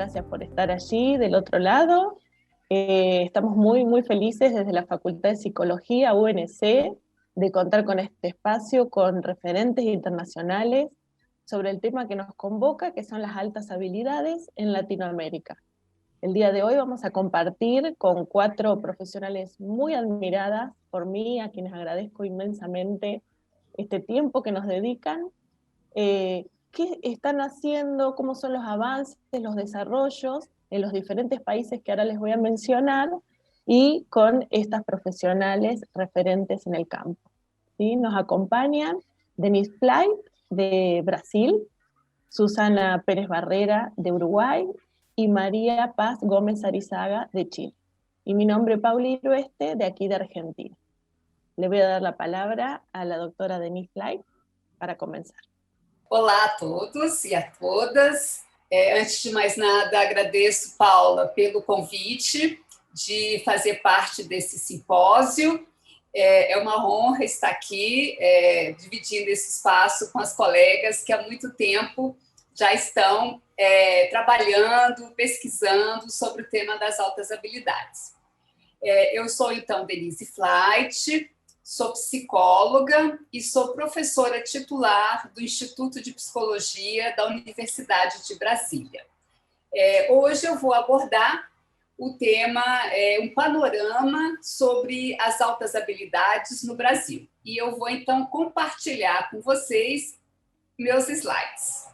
gracias por estar allí del otro lado. Estamos muy felices desde la Facultad de Psicología, UNC, de contar con este espacio, con referentes internacionales sobre el tema que nos convoca, que son las altas habilidades en Latinoamérica. El día de hoy vamos a compartir con 4 profesionales muy admiradas por mí, a quienes agradezco inmensamente este tiempo que nos dedican. ¿Qué están haciendo? ¿Cómo son los avances, los desarrollos en los diferentes países que ahora les voy a mencionar? Y con estas profesionales referentes en el campo, ¿sí? Nos acompañan Denise Flight de Brasil, Susana Pérez Barrera de Uruguay y María Paz Gómez Arizaga de Chile. Y mi nombre es Pauli Irueste, de aquí de Argentina. Le voy a dar la palabra a la doctora Denise Flight para comenzar. Olá a todos e a todas. Antes de mais nada, agradeço, Paula, pelo convite de fazer parte desse simpósio. É uma honra estar aqui, dividindo esse espaço com as colegas que há muito tempo já estão trabalhando, pesquisando sobre o tema das altas habilidades. Eu sou, então, Denise Flight, sou psicóloga e sou professora titular do Instituto de Psicologia da Universidade de Brasília. Hoje eu vou abordar o tema, um panorama sobre as altas habilidades no Brasil. E eu vou, então, compartilhar com vocês meus slides.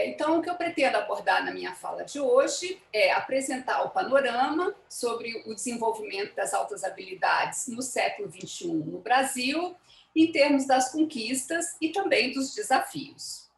Então, o que eu pretendo abordar na minha fala de hoje é apresentar o panorama sobre o desenvolvimento das altas habilidades no século XXI no Brasil, em termos das conquistas e também dos desafios.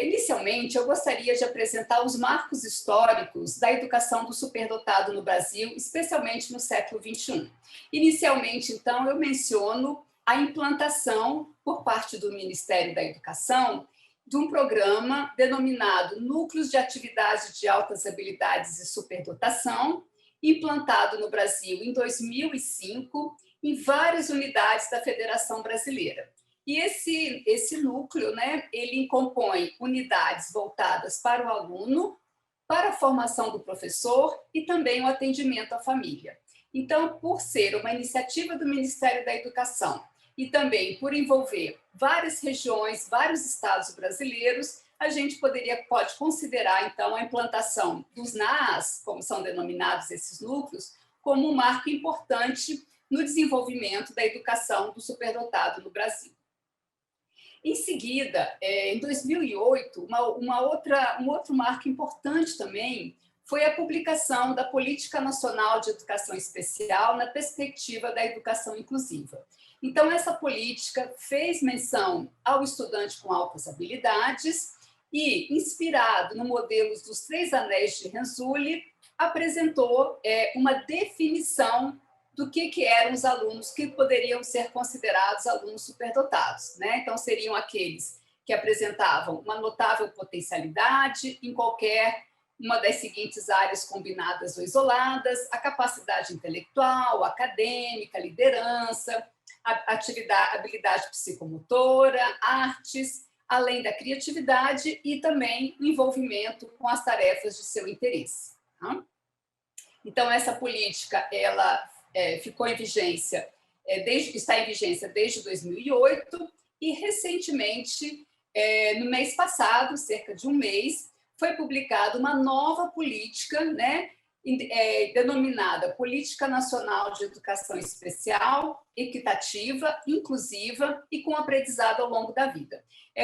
Inicialmente, eu gostaria de apresentar os marcos históricos da educação do superdotado no Brasil, especialmente no século XXI. Inicialmente, então, eu menciono a implantação, por parte do Ministério da Educação, de um programa denominado Núcleos de Atividade de Altas Habilidades e Superdotação, implantado no Brasil em 2005, em várias unidades da Federação Brasileira. E esse núcleo, né, ele compõe unidades voltadas para o aluno, para a formação do professor e também o atendimento à família. Então, por ser uma iniciativa do Ministério da Educação, e também por envolver várias regiões, vários estados brasileiros, a gente pode considerar, então, a implantação dos NAAs, como são denominados esses núcleos, como um marco importante no desenvolvimento da educação do superdotado no Brasil. Em seguida, em 2008, um outro marco importante também foi a publicação da Política Nacional de Educação Especial na perspectiva da educação inclusiva. Então, essa política fez menção ao estudante com altas habilidades e, inspirado no modelo dos 3 anéis de Renzulli, apresentou uma definição do que eram os alunos que poderiam ser considerados alunos superdotados, né? Então, seriam aqueles que apresentavam uma notável potencialidade em qualquer uma das seguintes áreas combinadas ou isoladas: a capacidade intelectual, acadêmica, liderança, habilidade psicomotora, artes, além da criatividade e também o envolvimento com as tarefas de seu interesse. Então, essa política ela ficou em vigência, está em vigência desde 2008 e, recentemente, no mês passado, cerca de um mês, foi publicada uma nova política, né, denominada Política Nacional de Educação Especial, equitativa, inclusiva e com aprendizado ao longo da vida.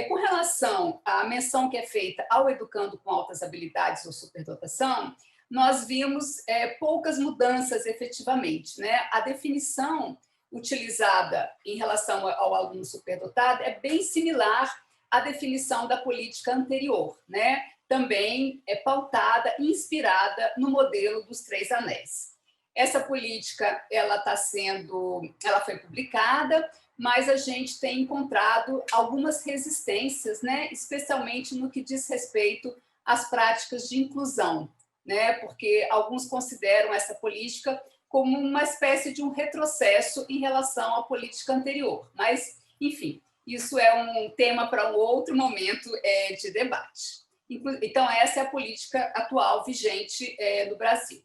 Com relação à menção que é feita ao educando com altas habilidades ou superdotação, nós vimos poucas mudanças efetivamente, né? A definição utilizada em relação ao aluno superdotado é bem similar à definição da política anterior, né? Também é pautada e inspirada no modelo dos 3 anéis. Essa política ela foi publicada, mas a gente tem encontrado algumas resistências, né? Especialmente no que diz respeito às práticas de inclusão, né? Porque alguns consideram essa política como uma espécie de um retrocesso em relação à política anterior. Mas, enfim, isso é um tema para um outro momento de debate. Então, essa é a política atual vigente no Brasil.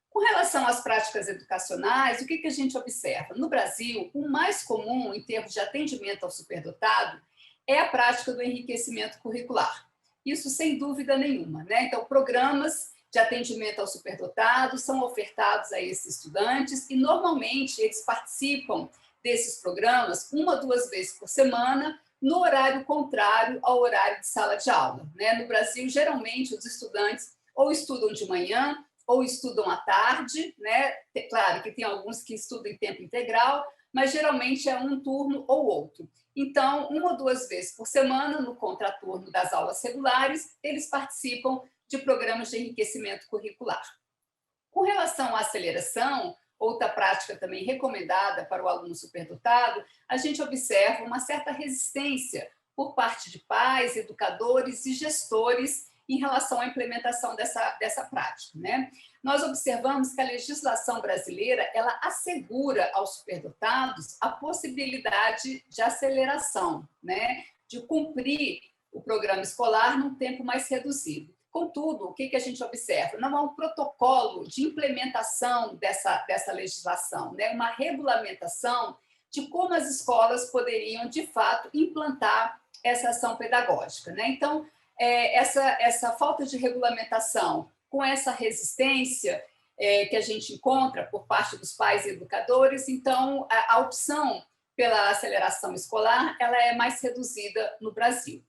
Com relação às práticas educacionais, o que a gente observa? No Brasil, o mais comum em termos de atendimento ao superdotado é a prática do enriquecimento curricular. Isso sem dúvida nenhuma, né? Então, programas de atendimento ao superdotado são ofertados a esses estudantes e, normalmente, eles participam desses programas 1 ou 2 vezes por semana, no horário contrário ao horário de sala de aula, né? No Brasil, geralmente, os estudantes ou estudam de manhã ou estudam à tarde, né? Claro que tem alguns que estudam em tempo integral, mas geralmente é um turno ou outro. Então, 1 ou 2 vezes por semana, no contraturno das aulas regulares, eles participam de programas de enriquecimento curricular. Com relação à aceleração, outra prática também recomendada para o aluno superdotado, a gente observa uma certa resistência por parte de pais, educadores e gestores em relação à implementação dessa prática, né? Nós observamos que a legislação brasileira ela assegura aos superdotados a possibilidade de aceleração, né? De cumprir o programa escolar num tempo mais reduzido. Contudo, o que a gente observa? Não há um protocolo de implementação dessa legislação, né? Uma regulamentação de como as escolas poderiam, de fato, implantar essa ação pedagógica, né? Então, essa falta de regulamentação com essa resistência que a gente encontra por parte dos pais e educadores, então a opção pela aceleração escolar ela é mais reduzida no Brasil.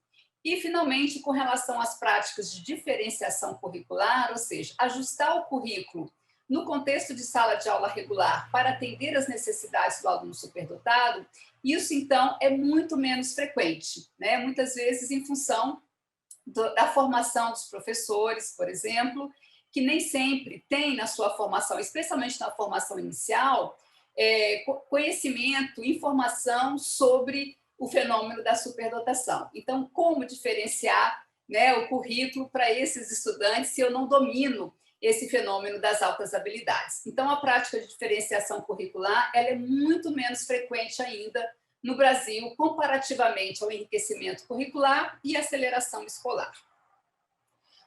E, finalmente, com relação às práticas de diferenciação curricular, ou seja, ajustar o currículo no contexto de sala de aula regular para atender às necessidades do aluno superdotado, isso, então, é muito menos frequente, né? Muitas vezes em função da formação dos professores, por exemplo, que nem sempre tem na sua formação, especialmente na formação inicial, conhecimento, informação sobre o fenômeno da superdotação. Então, como diferenciar, né, o currículo para esses estudantes se eu não domino esse fenômeno das altas habilidades? Então, a prática de diferenciação curricular ela é muito menos frequente ainda no Brasil, comparativamente ao enriquecimento curricular e aceleração escolar.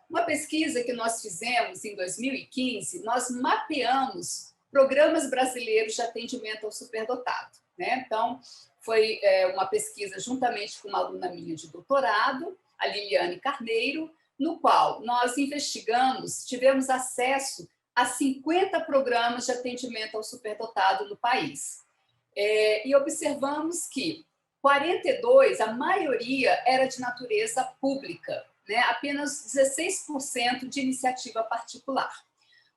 Uma pesquisa que nós fizemos em 2015, nós mapeamos programas brasileiros de atendimento ao superdotado, né? Então, foi uma pesquisa juntamente com uma aluna minha de doutorado, a Liliane Carneiro, no qual nós investigamos, tivemos acesso a 50 programas de atendimento ao superdotado no país. E observamos que 42, a maioria era de natureza pública, né? Apenas 16% de iniciativa particular.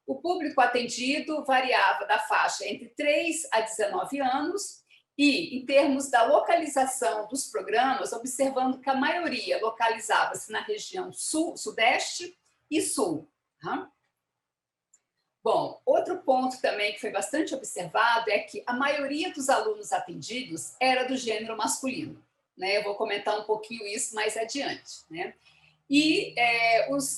O público atendido variava da faixa entre 3 a 19 anos e, em termos da localização dos programas, observando que a maioria localizava-se na região sul, sudeste e sul. Bom, outro ponto também que foi bastante observado é que a maioria dos alunos atendidos era do gênero masculino, né? Eu vou comentar um pouquinho isso mais adiante, né? E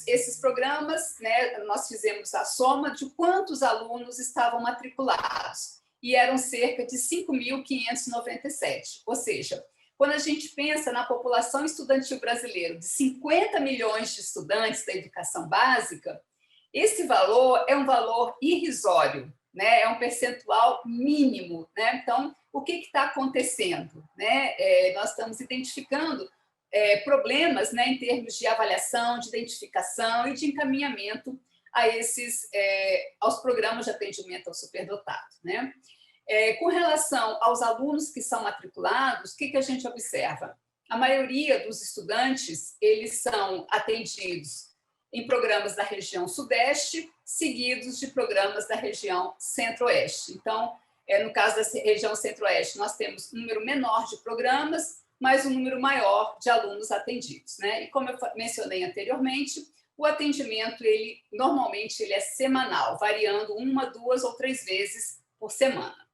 esses programas, né, nós fizemos a soma de quantos alunos estavam matriculados, e eram cerca de 5.597. Ou seja, quando a gente pensa na população estudantil brasileira de 50 milhões de estudantes da educação básica, esse valor é um valor irrisório, né? É um percentual mínimo, né? Então, o que está acontecendo, né? Nós estamos identificando problemas, né, em termos de avaliação, de identificação e de encaminhamento aos programas de atendimento ao superdotado, né? Com relação aos alunos que são matriculados, o que a gente observa? A maioria dos estudantes, eles são atendidos em programas da região sudeste, seguidos de programas da região centro-oeste. Então, no caso da região centro-oeste, nós temos um número menor de programas, mas um número maior de alunos atendidos, né? E como eu mencionei anteriormente, o atendimento, normalmente, ele é semanal, variando 1, 2 ou 3 vezes por semana.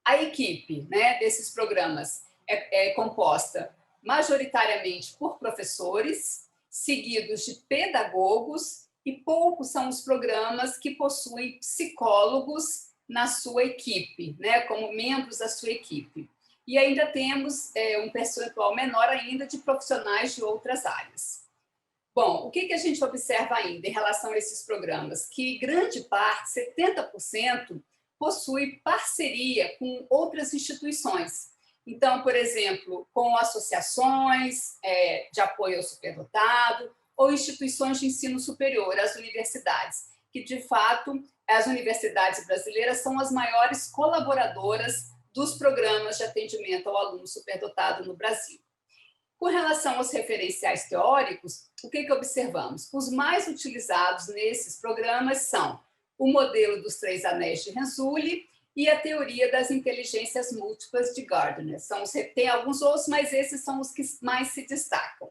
A equipe, né, desses programas é composta majoritariamente por professores, seguidos de pedagogos, e poucos são os programas que possuem psicólogos na sua equipe, né, como membros da sua equipe. E ainda temos um percentual menor ainda de profissionais de outras áreas. Bom, o que a gente observa ainda em relação a esses programas? Que grande parte, 70%, possui parceria com outras instituições. Então, por exemplo, com associações de apoio ao superdotado ou instituições de ensino superior, as universidades, que, de fato, as universidades brasileiras são as maiores colaboradoras dos programas de atendimento ao aluno superdotado no Brasil. Com relação aos referenciais teóricos, o que observamos? Os mais utilizados nesses programas são o modelo dos 3 anéis de Renzulli e a teoria das inteligências múltiplas de Gardner. Tem alguns outros, mas esses são os que mais se destacam.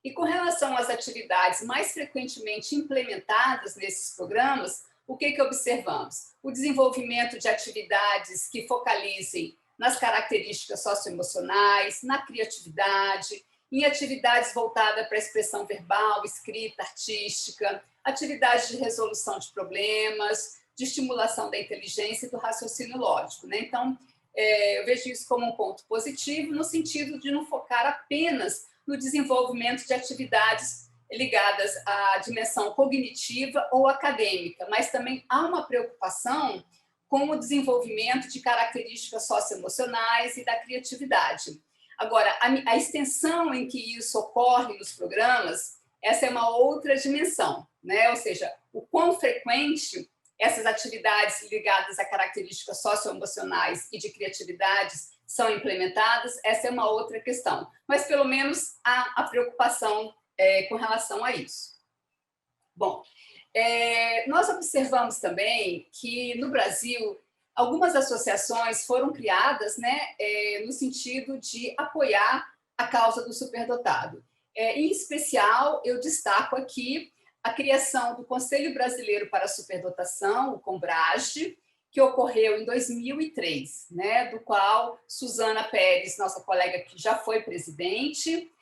E com relação às atividades mais frequentemente implementadas nesses programas, o que observamos? O desenvolvimento de atividades que focalizem nas características socioemocionais, na criatividade, em atividades voltadas para a expressão verbal, escrita, artística, atividades de resolução de problemas, de estimulação da inteligência e do raciocínio lógico, né? Então, eu vejo isso como um ponto positivo, no sentido de não focar apenas no desenvolvimento de atividades ligadas à dimensão cognitiva ou acadêmica, mas também há uma preocupação com o desenvolvimento de características socioemocionais e da criatividade. Agora, a extensão em que isso ocorre nos programas, essa é uma outra dimensão, né? Ou seja, o quão frequente essas atividades ligadas a características socioemocionais e de criatividades são implementadas, essa é uma outra questão. Mas, pelo menos, há a preocupação com relação a isso. Bom, nós observamos também que, no Brasil, algumas associações foram criadas, né, no sentido de apoiar a causa do superdotado. Em especial, eu destaco aqui a criação do Conselho Brasileiro para a Superdotação, o CONBRASD, que ocorreu em 2003, né, do qual Suzana Pérez, nossa colega que já foi presidente,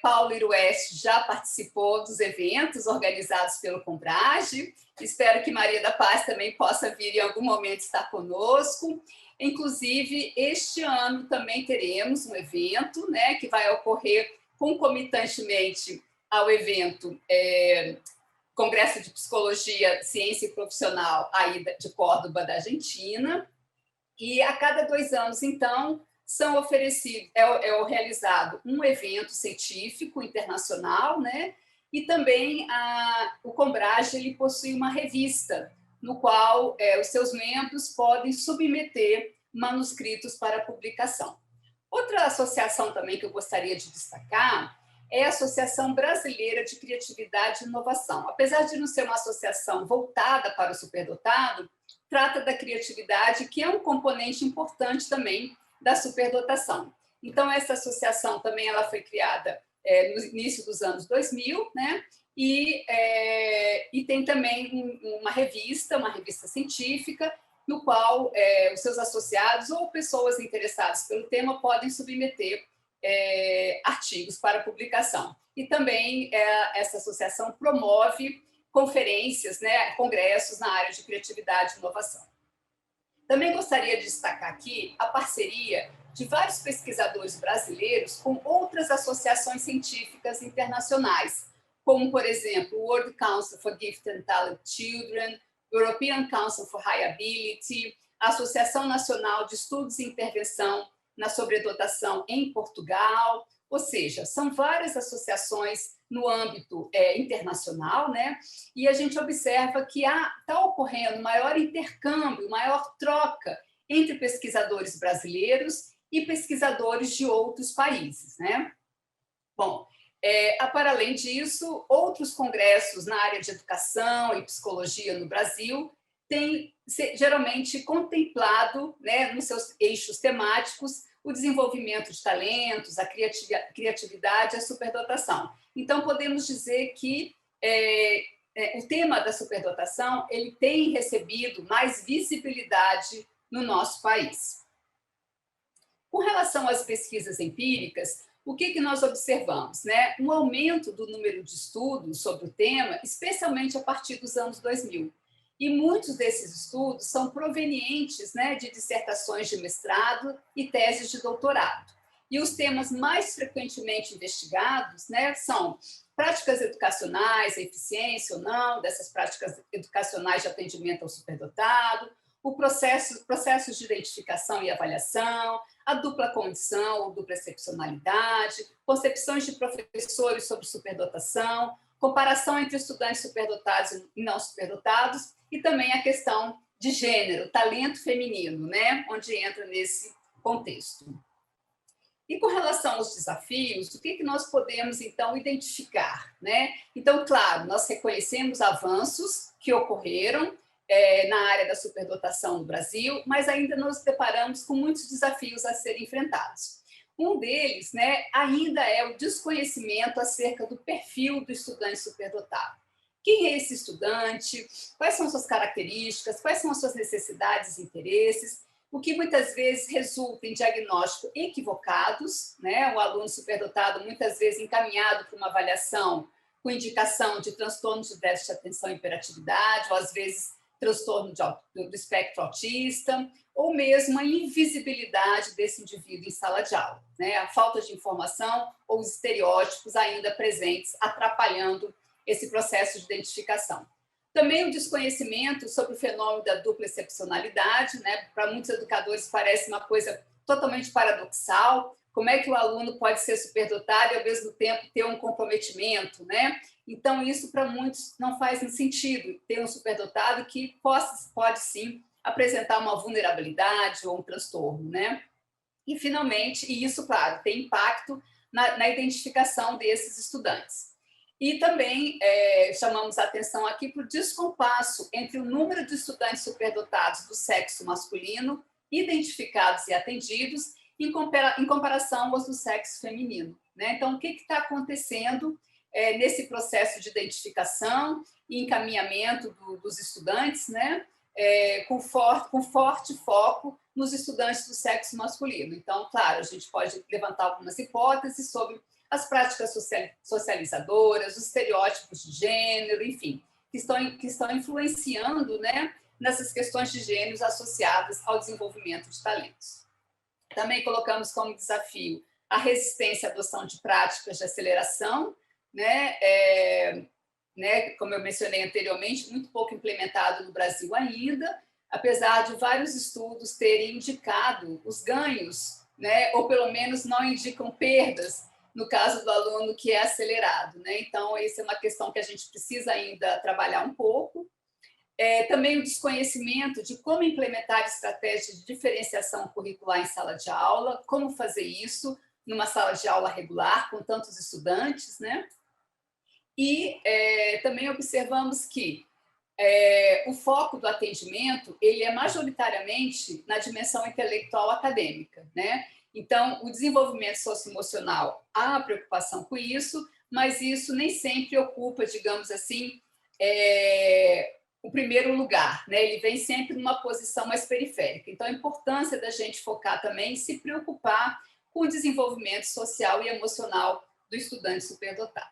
Paulo Irueste já participou dos eventos organizados pelo CONBRASD, espero que Maria da Paz também possa vir em algum momento estar conosco. Inclusive, este ano também teremos um evento, né, que vai ocorrer concomitantemente ao evento Congresso de Psicologia, Ciência e Profissional aí de Córdoba, da Argentina, e a cada 2 anos, então, são oferecidos, realizado um evento científico internacional, né? E também o CONBRASD ele possui uma revista, no qual os seus membros podem submeter manuscritos para publicação. Outra associação também que eu gostaria de destacar é a Associação Brasileira de Criatividade e Inovação. Apesar de não ser uma associação voltada para o superdotado, trata da criatividade, que é um componente importante também da superdotação. Então, essa associação também ela foi criada no início dos anos 2000, né? E tem também uma revista científica, no qual os seus associados ou pessoas interessadas pelo tema podem submeter artigos para publicação. E também essa associação promove conferências, né, congressos na área de criatividade e inovação. Também gostaria de destacar aqui a parceria de vários pesquisadores brasileiros com outras associações científicas internacionais, como, por exemplo, o World Council for Gifted and Talented Children, European Council for High Ability, a Associação Nacional de Estudos e Intervenção na Sobredotação em Portugal, ou seja, são várias associações no âmbito internacional, né? E a gente observa que está ocorrendo maior intercâmbio, maior troca entre pesquisadores brasileiros e pesquisadores de outros países, né? Bom, para além disso, outros congressos na área de educação e psicologia no Brasil têm geralmente contemplado, né, nos seus eixos temáticos, o desenvolvimento de talentos, a criatividade e a superdotação. Então, podemos dizer que o tema da superdotação ele tem recebido mais visibilidade no nosso país. Com relação às pesquisas empíricas, o que nós observamos? Né? Um aumento do número de estudos sobre o tema, especialmente a partir dos anos 2000. E muitos desses estudos são provenientes, né, de dissertações de mestrado e teses de doutorado. E os temas mais frequentemente investigados, né, são práticas educacionais, a eficiência ou não dessas práticas educacionais de atendimento ao superdotado, processos de identificação e avaliação, a dupla condição ou dupla excepcionalidade, concepções de professores sobre superdotação, comparação entre estudantes superdotados e não superdotados, e também a questão de gênero, talento feminino, né? Onde entra nesse contexto. E com relação aos desafios, o que nós podemos, então, identificar, né? Então, claro, nós reconhecemos avanços que ocorreram na área da superdotação no Brasil, mas ainda nos deparamos com muitos desafios a serem enfrentados. Um deles, né, ainda é o desconhecimento acerca do perfil do estudante superdotado. Quem é esse estudante? Quais são suas características? Quais são as suas necessidades e interesses? O que muitas vezes resulta em diagnósticos equivocados, né? O aluno superdotado muitas vezes encaminhado para uma avaliação com indicação de transtorno de déficit de atenção e hiperatividade, ou às vezes transtorno do espectro autista, ou mesmo a invisibilidade desse indivíduo em sala de aula, né? A falta de informação ou os estereótipos ainda presentes, atrapalhando esse processo de identificação. Também o desconhecimento sobre o fenômeno da dupla excepcionalidade, né? Para muitos educadores parece uma coisa totalmente paradoxal. Como é que o aluno pode ser superdotado e, ao mesmo tempo, ter um comprometimento, né? Então, isso para muitos não faz sentido, ter um superdotado que pode sim apresentar uma vulnerabilidade ou um transtorno, né? E, finalmente, e isso, claro, tem impacto na identificação desses estudantes. E também chamamos a atenção aqui para o descompasso entre o número de estudantes superdotados do sexo masculino identificados e atendidos em comparação aos do sexo feminino, né? Então, o que está acontecendo nesse processo de identificação e encaminhamento dos estudantes, né? Com forte foco nos estudantes do sexo masculino. Então, claro, a gente pode levantar algumas hipóteses sobre as práticas socializadoras, os estereótipos de gênero, enfim, que estão influenciando, né, nessas questões de gêneros associadas ao desenvolvimento de talentos. Também colocamos como desafio a resistência à adoção de práticas de aceleração, né, como eu mencionei anteriormente, muito pouco implementado no Brasil ainda, apesar de vários estudos terem indicado os ganhos, né, ou pelo menos não indicam perdas, no caso do aluno que é acelerado, né? Então, essa é uma questão que a gente precisa ainda trabalhar um pouco. Também o desconhecimento de como implementar estratégias de diferenciação curricular em sala de aula, como fazer isso numa sala de aula regular, com tantos estudantes, né? E também observamos que o foco do atendimento ele é majoritariamente na dimensão intelectual acadêmica, né? Então, o desenvolvimento socioemocional, há preocupação com isso, mas isso nem sempre ocupa, digamos assim, o primeiro lugar, né? Ele vem sempre numa posição mais periférica. Então, a importância da gente focar também em se preocupar com o desenvolvimento social e emocional do estudante superdotado.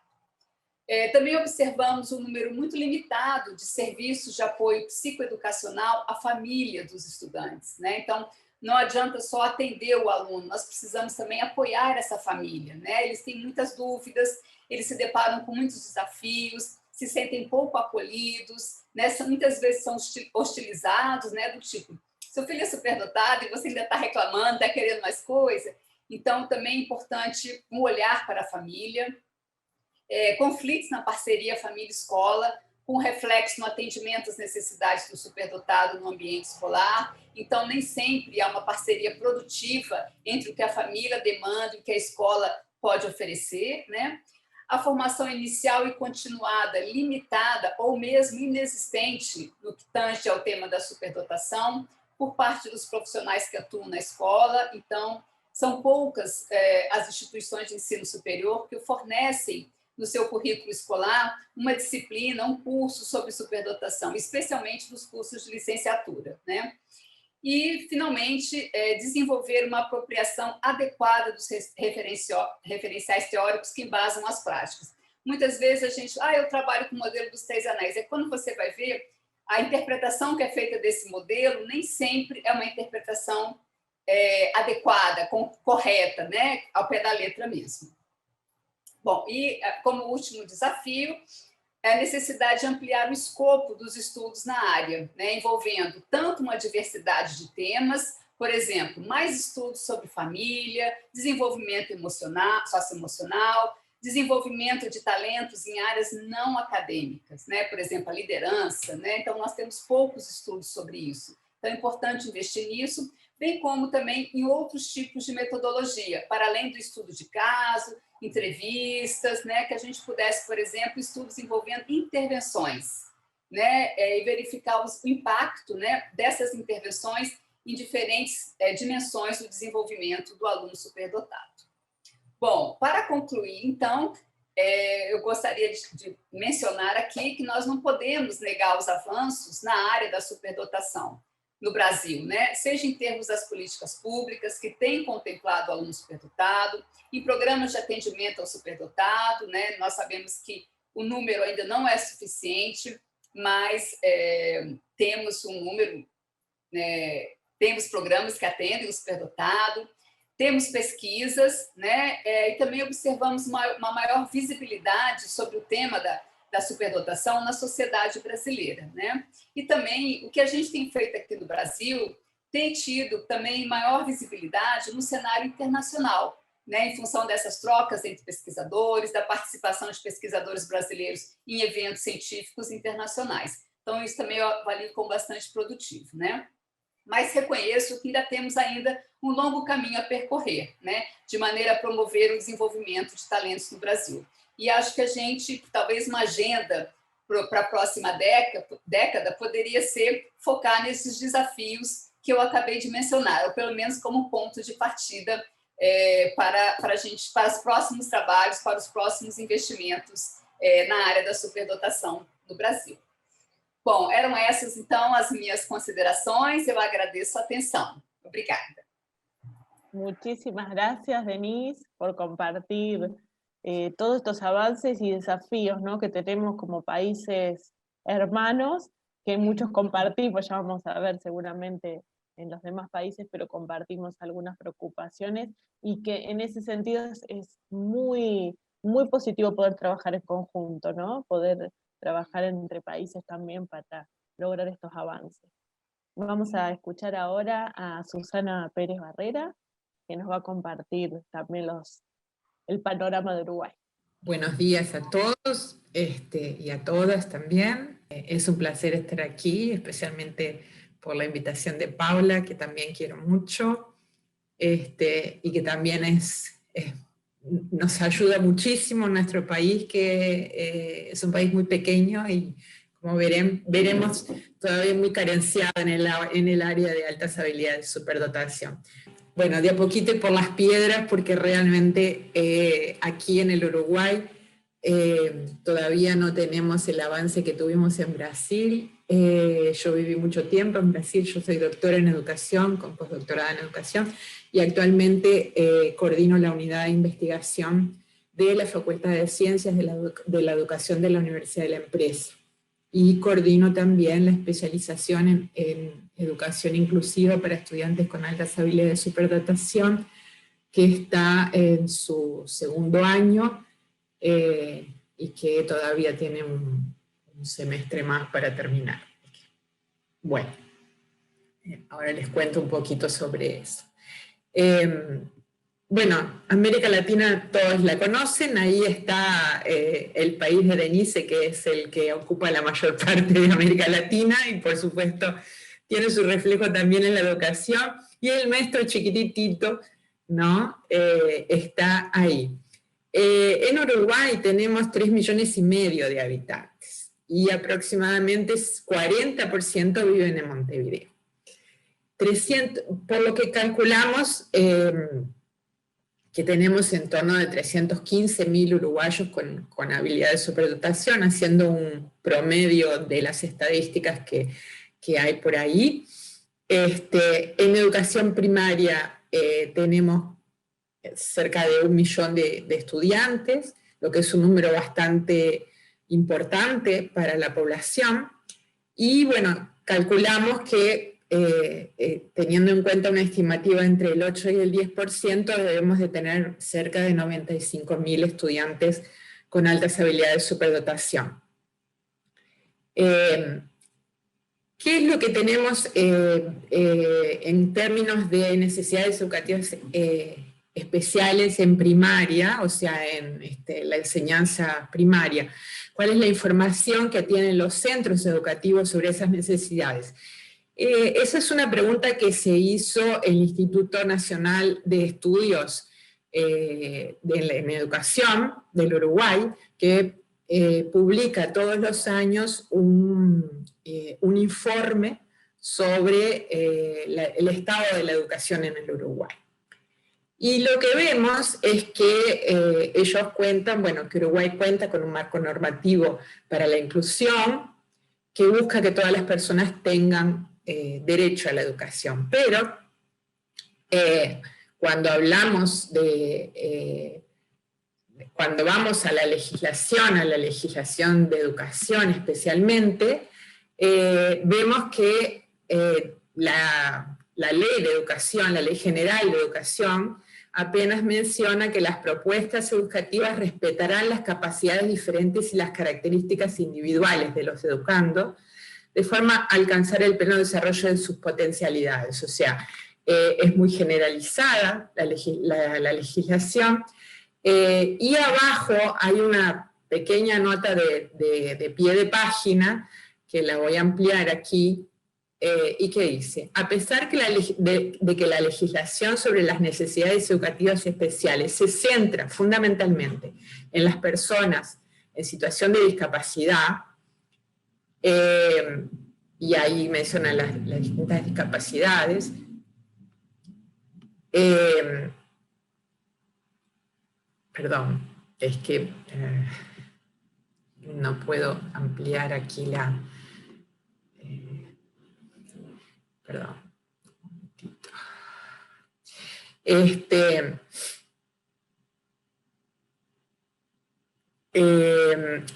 Também observamos um número muito limitado de serviços de apoio psicoeducacional à família dos estudantes, né? Então, não adianta só atender o aluno, nós precisamos também apoiar essa família, né? Eles têm muitas dúvidas, eles se deparam com muitos desafios, se sentem pouco acolhidos, né? Muitas vezes são hostilizados, né? Do tipo, seu filho é superdotado e você ainda está reclamando, está querendo mais coisa. Então, também é importante um olhar para a família, conflitos na parceria família-escola, com reflexo no atendimento às necessidades do superdotado no ambiente escolar. Então, nem sempre há uma parceria produtiva entre o que a família demanda e o que a escola pode oferecer, né? A formação inicial e continuada limitada ou mesmo inexistente no que tange ao tema da superdotação por parte dos profissionais que atuam na escola. Então, são poucas as instituições de ensino superior que fornecem no seu currículo escolar uma disciplina, um curso sobre superdotação, especialmente nos cursos de licenciatura, né? E, finalmente, desenvolver uma apropriação adequada dos referenciais teóricos que embasam as práticas. Muitas vezes a gente, eu trabalho com o modelo dos 3 anéis, quando você vai ver, a interpretação que é feita desse modelo nem sempre é uma interpretação adequada, correta, né? Ao pé da letra mesmo. Bom, e como último desafio, é a necessidade de ampliar o escopo dos estudos na área, né, envolvendo tanto uma diversidade de temas, por exemplo, mais estudos sobre família, desenvolvimento emocional, socioemocional, desenvolvimento de talentos em áreas não acadêmicas, né, por exemplo, a liderança, né, então nós temos poucos estudos sobre isso. Então é importante investir nisso, bem como também em outros tipos de metodologia, para além do estudo de caso, entrevistas, né, que a gente pudesse, por exemplo, estudos envolvendo intervenções, né, e verificar o impacto, né, dessas intervenções em diferentes dimensões do desenvolvimento do aluno superdotado. Bom, para concluir, então, eu gostaria de mencionar aqui que nós não podemos negar os avanços na área da superdotação no Brasil, né? Seja em termos das políticas públicas que têm contemplado o aluno superdotado, em programas de atendimento ao superdotado, né? Nós sabemos que o número ainda não é suficiente, mas temos um número, né? Temos programas que atendem o superdotado, temos pesquisas, né? E também observamos uma maior visibilidade sobre o tema da superdotação na sociedade brasileira, né? E também o que a gente tem feito aqui no Brasil tem tido também maior visibilidade no cenário internacional, né? Em função dessas trocas entre pesquisadores, da participação de pesquisadores brasileiros em eventos científicos internacionais. Então, isso também eu avalio como bastante produtivo, né? Mas reconheço que ainda temos ainda um longo caminho a percorrer, né? De maneira a promover o desenvolvimento de talentos no Brasil. E acho que a gente, talvez uma agenda para a próxima década poderia ser focar nesses desafios que eu acabei de mencionar, ou pelo menos como ponto de partida para os próximos trabalhos, para os próximos investimentos na área da superdotação no Brasil. Bom, eram essas, então, as minhas considerações. Eu agradeço a atenção. Obrigada. Muchísimas gracias, Denise, por compartir todos estos avances y desafíos, ¿no?, que tenemos como países hermanos, que muchos compartimos, ya vamos a ver seguramente en los demás países, pero compartimos algunas preocupaciones, y que en ese sentido es muy, muy positivo poder trabajar en conjunto, ¿no? Poder trabajar entre países también para lograr estos avances. Vamos a escuchar ahora a Susana Pérez Barrera, que nos va a compartir también el panorama de Uruguay. Buenos días a todos y a todas también. Es un placer estar aquí, especialmente por la invitación de Paula, que también quiero mucho, y que también nos ayuda muchísimo en nuestro país, que es un país muy pequeño y, como veremos, todavía muy carenciado en el área de altas habilidades, superdotación. Bueno, de a poquito y por las piedras, porque realmente aquí en el Uruguay todavía no tenemos el avance que tuvimos en Brasil. Yo viví mucho tiempo en Brasil, yo soy doctora en educación, con postdoctorada en educación, y actualmente coordino la unidad de investigación de la Facultad de Ciencias de la Educación de la Universidad de la Empresa. Y coordino también la especialización en educación inclusiva para estudiantes con altas habilidades de superdotación, que está en su segundo año y que todavía tiene un semestre más para terminar. Bueno, ahora les cuento un poquito sobre eso. Bueno, América Latina todos la conocen, ahí está el país de Denise, que es el que ocupa la mayor parte de América Latina, y por supuesto tiene su reflejo también en la educación, y el nuestro chiquitito, ¿no? Está ahí. En Uruguay tenemos 3,5 millones de habitantes, y aproximadamente 40% viven en Montevideo. Por lo que calculamos, que tenemos en torno de 315.000 uruguayos con habilidades de superdotación, haciendo un promedio de las estadísticas que hay por ahí. En educación primaria tenemos cerca de 1 millón de estudiantes, lo que es un número bastante importante para la población. Y bueno, calculamos que teniendo en cuenta una estimativa entre el 8 y el 10%, debemos de tener cerca de 95.000 estudiantes con altas habilidades de superdotación. ¿Qué es lo que tenemos en términos de necesidades educativas especiales en primaria, o sea, en la enseñanza primaria? ¿Cuál es la información que tienen los centros educativos sobre esas necesidades? Esa es una pregunta que se hizo el Instituto Nacional de Estudios en Educación del Uruguay, que publica todos los años un informe sobre el estado de la educación en el Uruguay. Y lo que vemos es que ellos cuentan, bueno, que Uruguay cuenta con un marco normativo para la inclusión que busca que todas las personas tengan derecho a la educación. Pero cuando hablamos cuando vamos a la legislación de educación especialmente, vemos que la ley de educación, la ley general de educación, apenas menciona que las propuestas educativas respetarán las capacidades diferentes y las características individuales de los educandos, de forma a alcanzar el pleno desarrollo de sus potencialidades. O sea, es muy generalizada la legislación, y abajo hay una pequeña nota de pie de página, que la voy a ampliar aquí, y que dice: a pesar de que la legislación sobre las necesidades educativas especiales se centra fundamentalmente en las personas en situación de discapacidad, y ahí menciona las distintas discapacidades, perdón, es que no puedo ampliar aquí perdón, un momentito.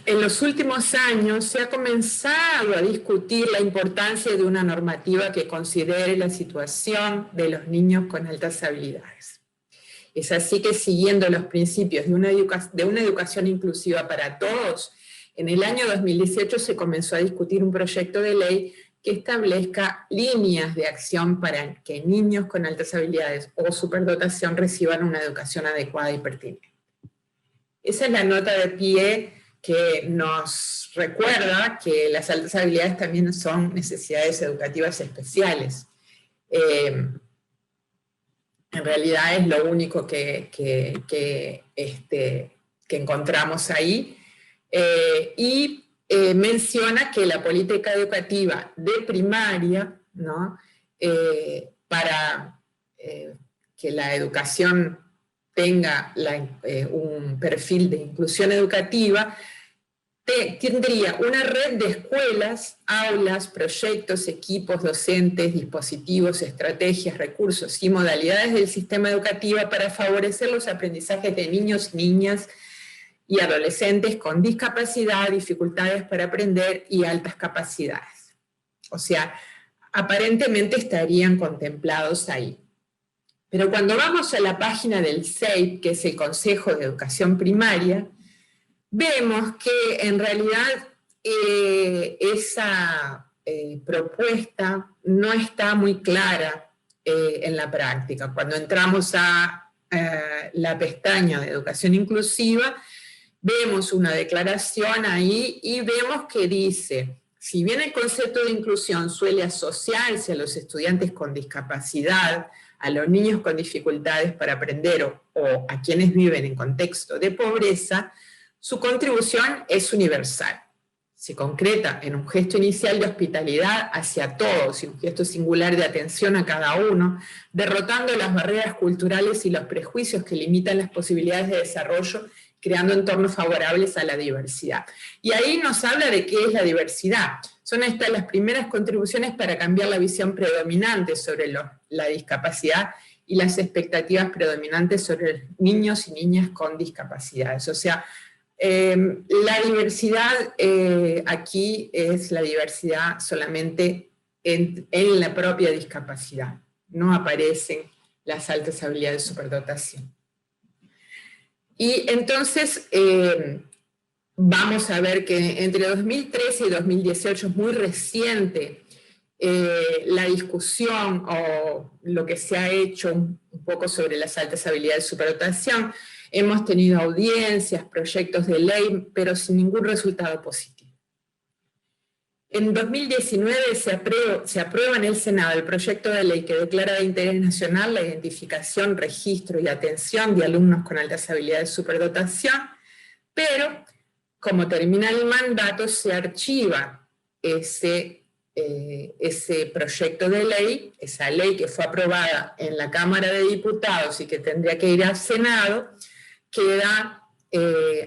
En los últimos años se ha comenzado a discutir la importancia de una normativa que considere la situación de los niños con altas habilidades. Es así que, siguiendo los principios de una educación inclusiva para todos, en el año 2018 se comenzó a discutir un proyecto de ley que establezca líneas de acción para que niños con altas habilidades o superdotación reciban una educación adecuada y pertinente. Esa es la nota de pie que nos recuerda que las altas habilidades también son necesidades educativas especiales. En realidad es lo único que encontramos ahí. Menciona que la política educativa de primaria, ¿no? Para que la educación tenga un perfil de inclusión educativa, tendría una red de escuelas, aulas, proyectos, equipos docentes, dispositivos, estrategias, recursos y modalidades del sistema educativo para favorecer los aprendizajes de niños, niñas y adolescentes con discapacidad, dificultades para aprender y altas capacidades. O sea, aparentemente estarían contemplados ahí. Pero cuando vamos a la página del CEIP, que es el Consejo de Educación Primaria, vemos que en realidad esa propuesta no está muy clara en la práctica. Cuando entramos a la pestaña de Educación Inclusiva, vemos una declaración ahí y vemos que dice: si bien el concepto de inclusión suele asociarse a los estudiantes con discapacidad, a los niños con dificultades para aprender o a quienes viven en contexto de pobreza, su contribución es universal. Se concreta en un gesto inicial de hospitalidad hacia todos y un gesto singular de atención a cada uno, derrotando las barreras culturales y los prejuicios que limitan las posibilidades de desarrollo, creando entornos favorables a la diversidad. Y ahí nos habla de qué es la diversidad. Son estas las primeras contribuciones para cambiar la visión predominante sobre la discapacidad y las expectativas predominantes sobre niños y niñas con discapacidades. O sea, la diversidad aquí es la diversidad solamente en la propia discapacidad. No aparecen las altas habilidades de superdotación. Y entonces vamos a ver que entre 2013 y 2018 es muy reciente la discusión o lo que se ha hecho un poco sobre las altas habilidades de superdotación. Hemos tenido audiencias, proyectos de ley, pero sin ningún resultado positivo. En 2019 se aprueba en el Senado el proyecto de ley que declara de interés nacional la identificación, registro y atención de alumnos con altas habilidades de superdotación, pero como termina el mandato se archiva ese proyecto de ley, esa ley que fue aprobada en la Cámara de Diputados y que tendría que ir al Senado, queda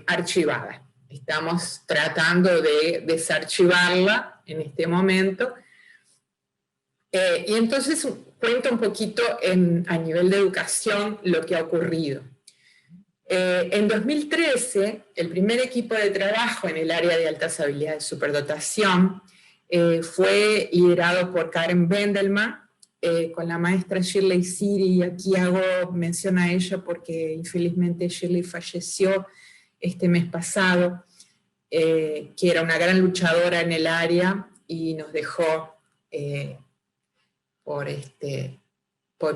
archivada. Estamos tratando de desarchivarla en este momento. Y entonces cuento un poquito a nivel de educación lo que ha ocurrido. En 2013, el primer equipo de trabajo en el área de altas habilidades de superdotación fue liderado por Karen Bendelman, con la maestra Shirley Siri, y aquí hago mención a ella porque infelizmente Shirley falleció este mes pasado, que era una gran luchadora en el área y nos dejó por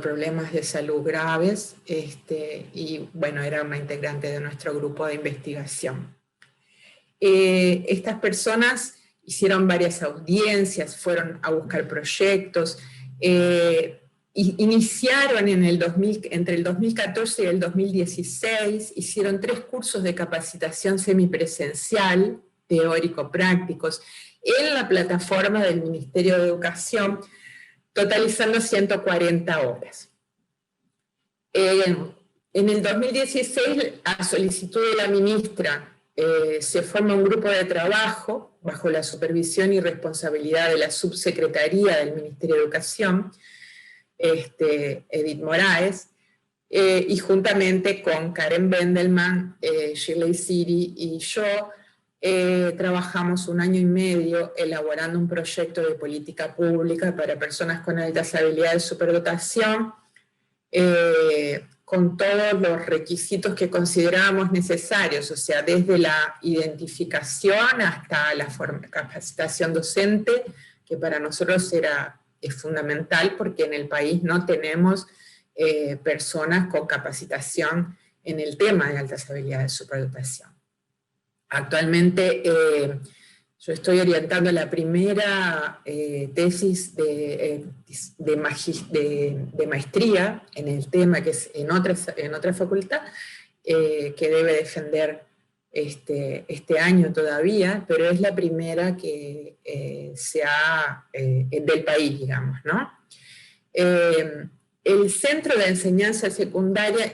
problemas de salud graves, y bueno, era una integrante de nuestro grupo de investigación. Estas personas hicieron varias audiencias, fueron a buscar proyectos, iniciaron entre el 2014 y el 2016, hicieron 3 cursos de capacitación semipresencial, teórico-prácticos, en la plataforma del Ministerio de Educación, totalizando 140 horas. En el 2016, a solicitud de la ministra, se forma un grupo de trabajo bajo la supervisión y responsabilidad de la subsecretaría del Ministerio de Educación, Edith Moraes, y juntamente con Karen Bendelman, Shirley Siri y yo, trabajamos 1 año y medio elaborando un proyecto de política pública para personas con altas habilidades de superdotación, con todos los requisitos que considerábamos necesarios, o sea, desde la identificación hasta la capacitación docente, que para nosotros es fundamental porque en el país no tenemos personas con capacitación en el tema de altas habilidades de superdotación. Actualmente yo estoy orientando la primera tesis de maestría en el tema, que es en otra facultad, que debe defender este año todavía, pero es la primera que del país, digamos, ¿no? El Centro de Enseñanza Secundaria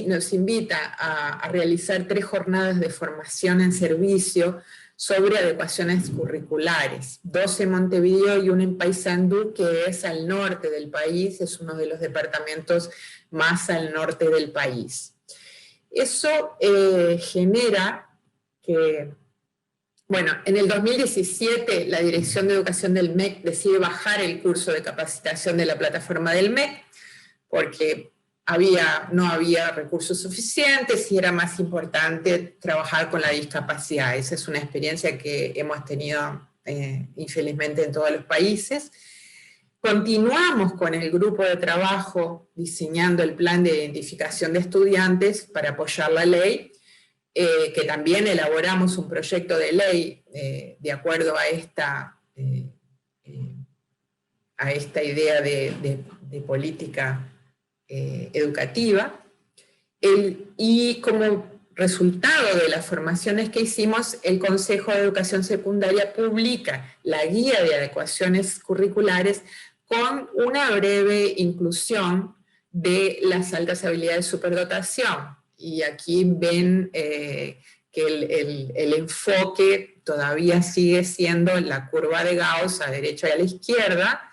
nos invita a realizar 3 jornadas de formación en servicio sobre adecuaciones curriculares, 2 en Montevideo y 1 en Paysandú, que es al norte del país, es uno de los departamentos más al norte del país. Eso genera que, bueno, en el 2017 la Dirección de Educación del MEC decide bajar el curso de capacitación de la plataforma del MEC, porque no había recursos suficientes y era más importante trabajar con la discapacidad. Esa es una experiencia que hemos tenido infelizmente en todos los países. Continuamos con el grupo de trabajo diseñando el plan de identificación de estudiantes para apoyar la ley, que también elaboramos un proyecto de ley de acuerdo a esta idea de política educativa, y como resultado de las formaciones que hicimos, el Consejo de Educación Secundaria publica la guía de adecuaciones curriculares con una breve inclusión de las altas habilidades de superdotación. Y aquí ven que el enfoque todavía sigue siendo la curva de Gauss a derecha y a la izquierda,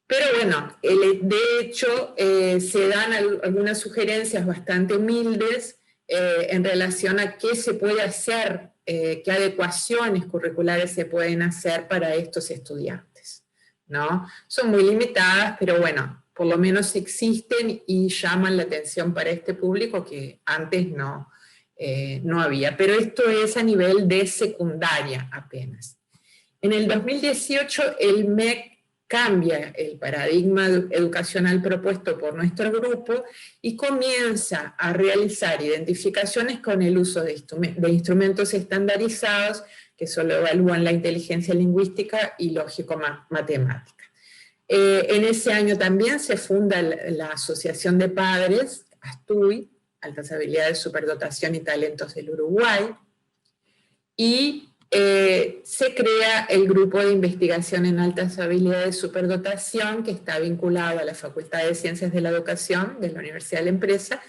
pero bueno, de hecho se dan algunas sugerencias bastante humildes en relación a qué se puede hacer qué adecuaciones curriculares se pueden hacer para estos estudiantes, ¿no? Son muy limitadas, pero bueno, por lo menos existen y llaman la atención para este público que antes no había. Pero esto es a nivel de secundaria apenas. En el 2018 el MEC cambia el paradigma educacional propuesto por nuestro grupo y comienza a realizar identificaciones con el uso de instrumentos estandarizados que solo evalúan la inteligencia lingüística y lógico-matemática. En ese año también se funda la Asociación de Padres, ASTUI, Altas Habilidades, Superdotación y Talentos del Uruguay, y se crea el Grupo de Investigación en Altas Habilidades Superdotación, que está vinculado a la Facultad de Ciencias de la Educación de la Universidad de la Empresa,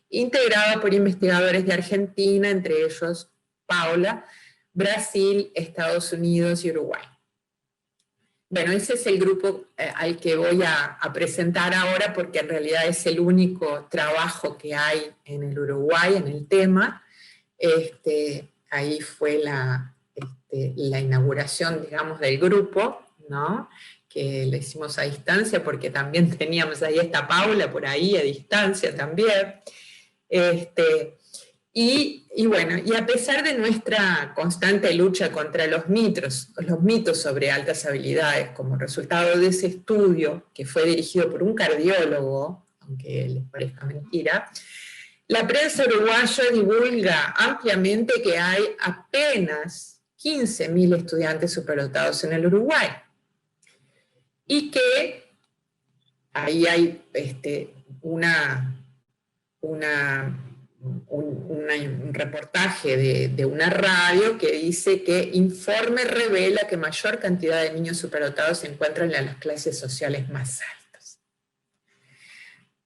integrada por investigadores de Argentina, entre ellos Paula, Brasil, Estados Unidos y Uruguay. Bueno, ese es el grupo al que voy a presentar ahora, porque en realidad es el único trabajo que hay en el Uruguay en el tema. Ahí fue la inauguración, digamos, del grupo, ¿no? Que lo hicimos a distancia, porque también teníamos ahí esta Paula por ahí a distancia también. Y bueno, y a pesar de nuestra constante lucha contra los mitos sobre altas habilidades, como resultado de ese estudio, que fue dirigido por un cardiólogo, aunque les parezca mentira, la prensa uruguaya divulga ampliamente que hay apenas 15.000 estudiantes superdotados en el Uruguay. Y que ahí hay un reportaje de una radio que dice que informe revela que mayor cantidad de niños superdotados se encuentran en las clases sociales más altas.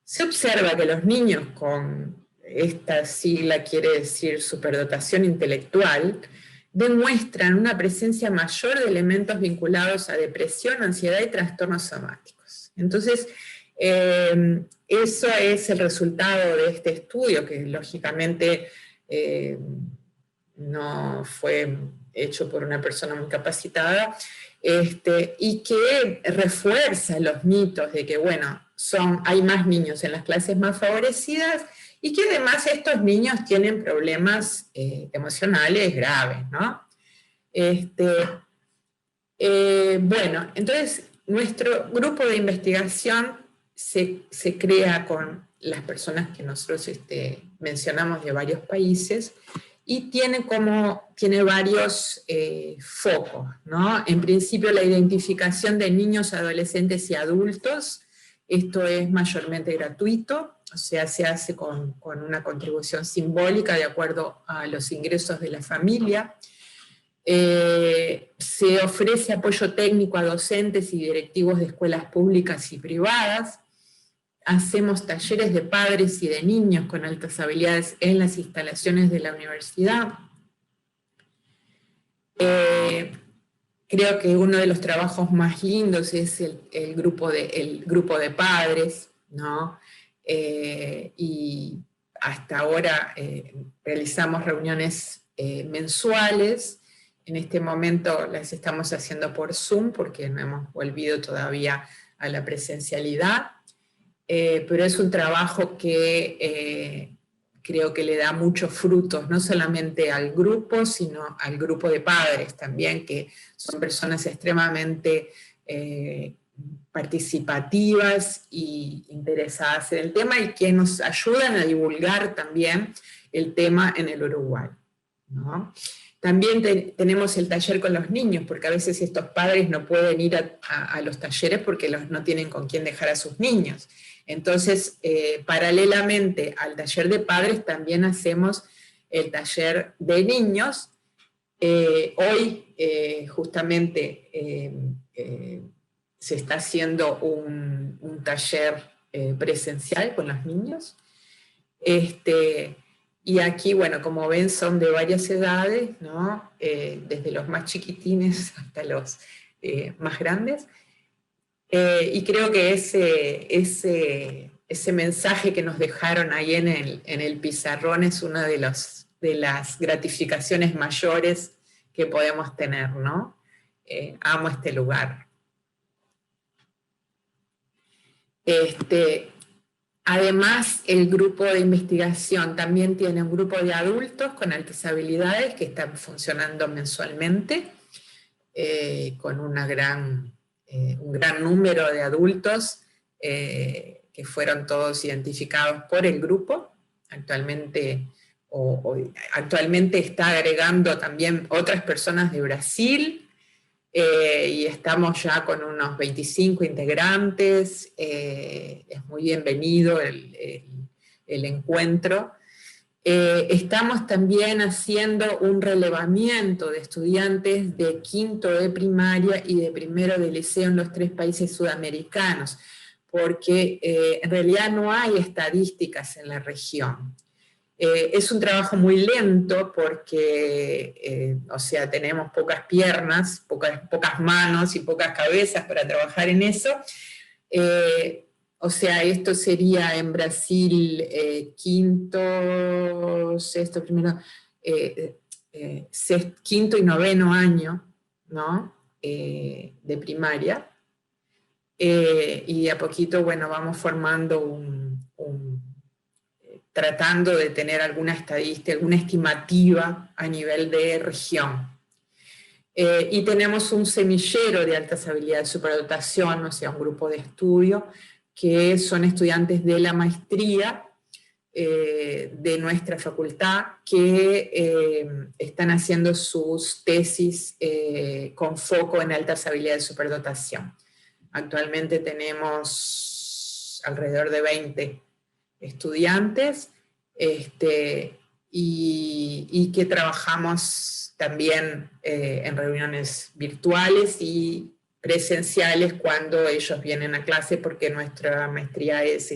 Se observa que los niños con esta sigla quiere decir superdotación intelectual, demuestran una presencia mayor de elementos vinculados a depresión, ansiedad y trastornos somáticos. Entonces, eso es el resultado de este estudio, que lógicamente no fue hecho por una persona muy capacitada, y que refuerza los mitos de que, bueno, hay más niños en las clases más favorecidas, y que además estos niños tienen problemas emocionales graves, ¿no? Bueno, entonces nuestro grupo de investigación se crea con las personas que nosotros mencionamos de varios países, y tiene varios focos, ¿no? En principio, la identificación de niños, adolescentes y adultos. Esto es mayormente gratuito, o sea, se hace con una contribución simbólica de acuerdo a los ingresos de la familia. Se ofrece apoyo técnico a docentes y directivos de escuelas públicas y privadas. Hacemos talleres de padres y de niños con altas habilidades en las instalaciones de la universidad. Creo que uno de los trabajos más lindos es el grupo de padres, ¿no? Y hasta ahora realizamos reuniones mensuales. En este momento las estamos haciendo por Zoom porque no hemos volvido todavía a la presencialidad, pero es un trabajo que creo que le da muchos frutos, no solamente al grupo, sino al grupo de padres también, que son personas extremadamente participativas e interesadas en el tema, y que nos ayudan a divulgar también el tema en el Uruguay, ¿no? También tenemos el taller con los niños, porque a veces estos padres no pueden ir a los talleres porque no tienen con quién dejar a sus niños. Entonces, paralelamente al taller de padres, también hacemos el taller de niños. Hoy, justamente, se está haciendo un taller presencial con los niños. Y aquí, bueno, como ven, son de varias edades, ¿no? Desde los más chiquitines hasta los más grandes. Y creo que ese mensaje que nos dejaron ahí en el pizarrón es uno de los de las gratificaciones mayores que podemos tener, ¿no? Amo este lugar. Además, el grupo de investigación también tiene un grupo de adultos con altas habilidades que están funcionando mensualmente, con un gran número de adultos que fueron todos identificados por el grupo. Actualmente está agregando también otras personas de Brasil, y estamos ya con unos 25 integrantes. Es muy bienvenido el encuentro. Estamos también haciendo un relevamiento de estudiantes de quinto de primaria y de primero de liceo en los 3 países sudamericanos, porque en realidad no hay estadísticas en la región. Es un trabajo muy lento porque, o sea, tenemos pocas piernas, pocas manos y pocas cabezas para trabajar en eso. O sea, esto sería en Brasil quinto, sexto, primero, quinto y noveno año, ¿no? De primaria. Y de a poquito, bueno, vamos formando tratando de tener alguna estadística, alguna estimativa a nivel de región. Y tenemos un semillero de altas habilidades de superdotación, o sea, un grupo de estudio, que son estudiantes de la maestría de nuestra facultad, que están haciendo sus tesis con foco en altas habilidades de superdotación. Actualmente tenemos alrededor de 20 estudiantes, y que trabajamos también en reuniones virtuales y presenciales cuando ellos vienen a clase, porque nuestra maestría es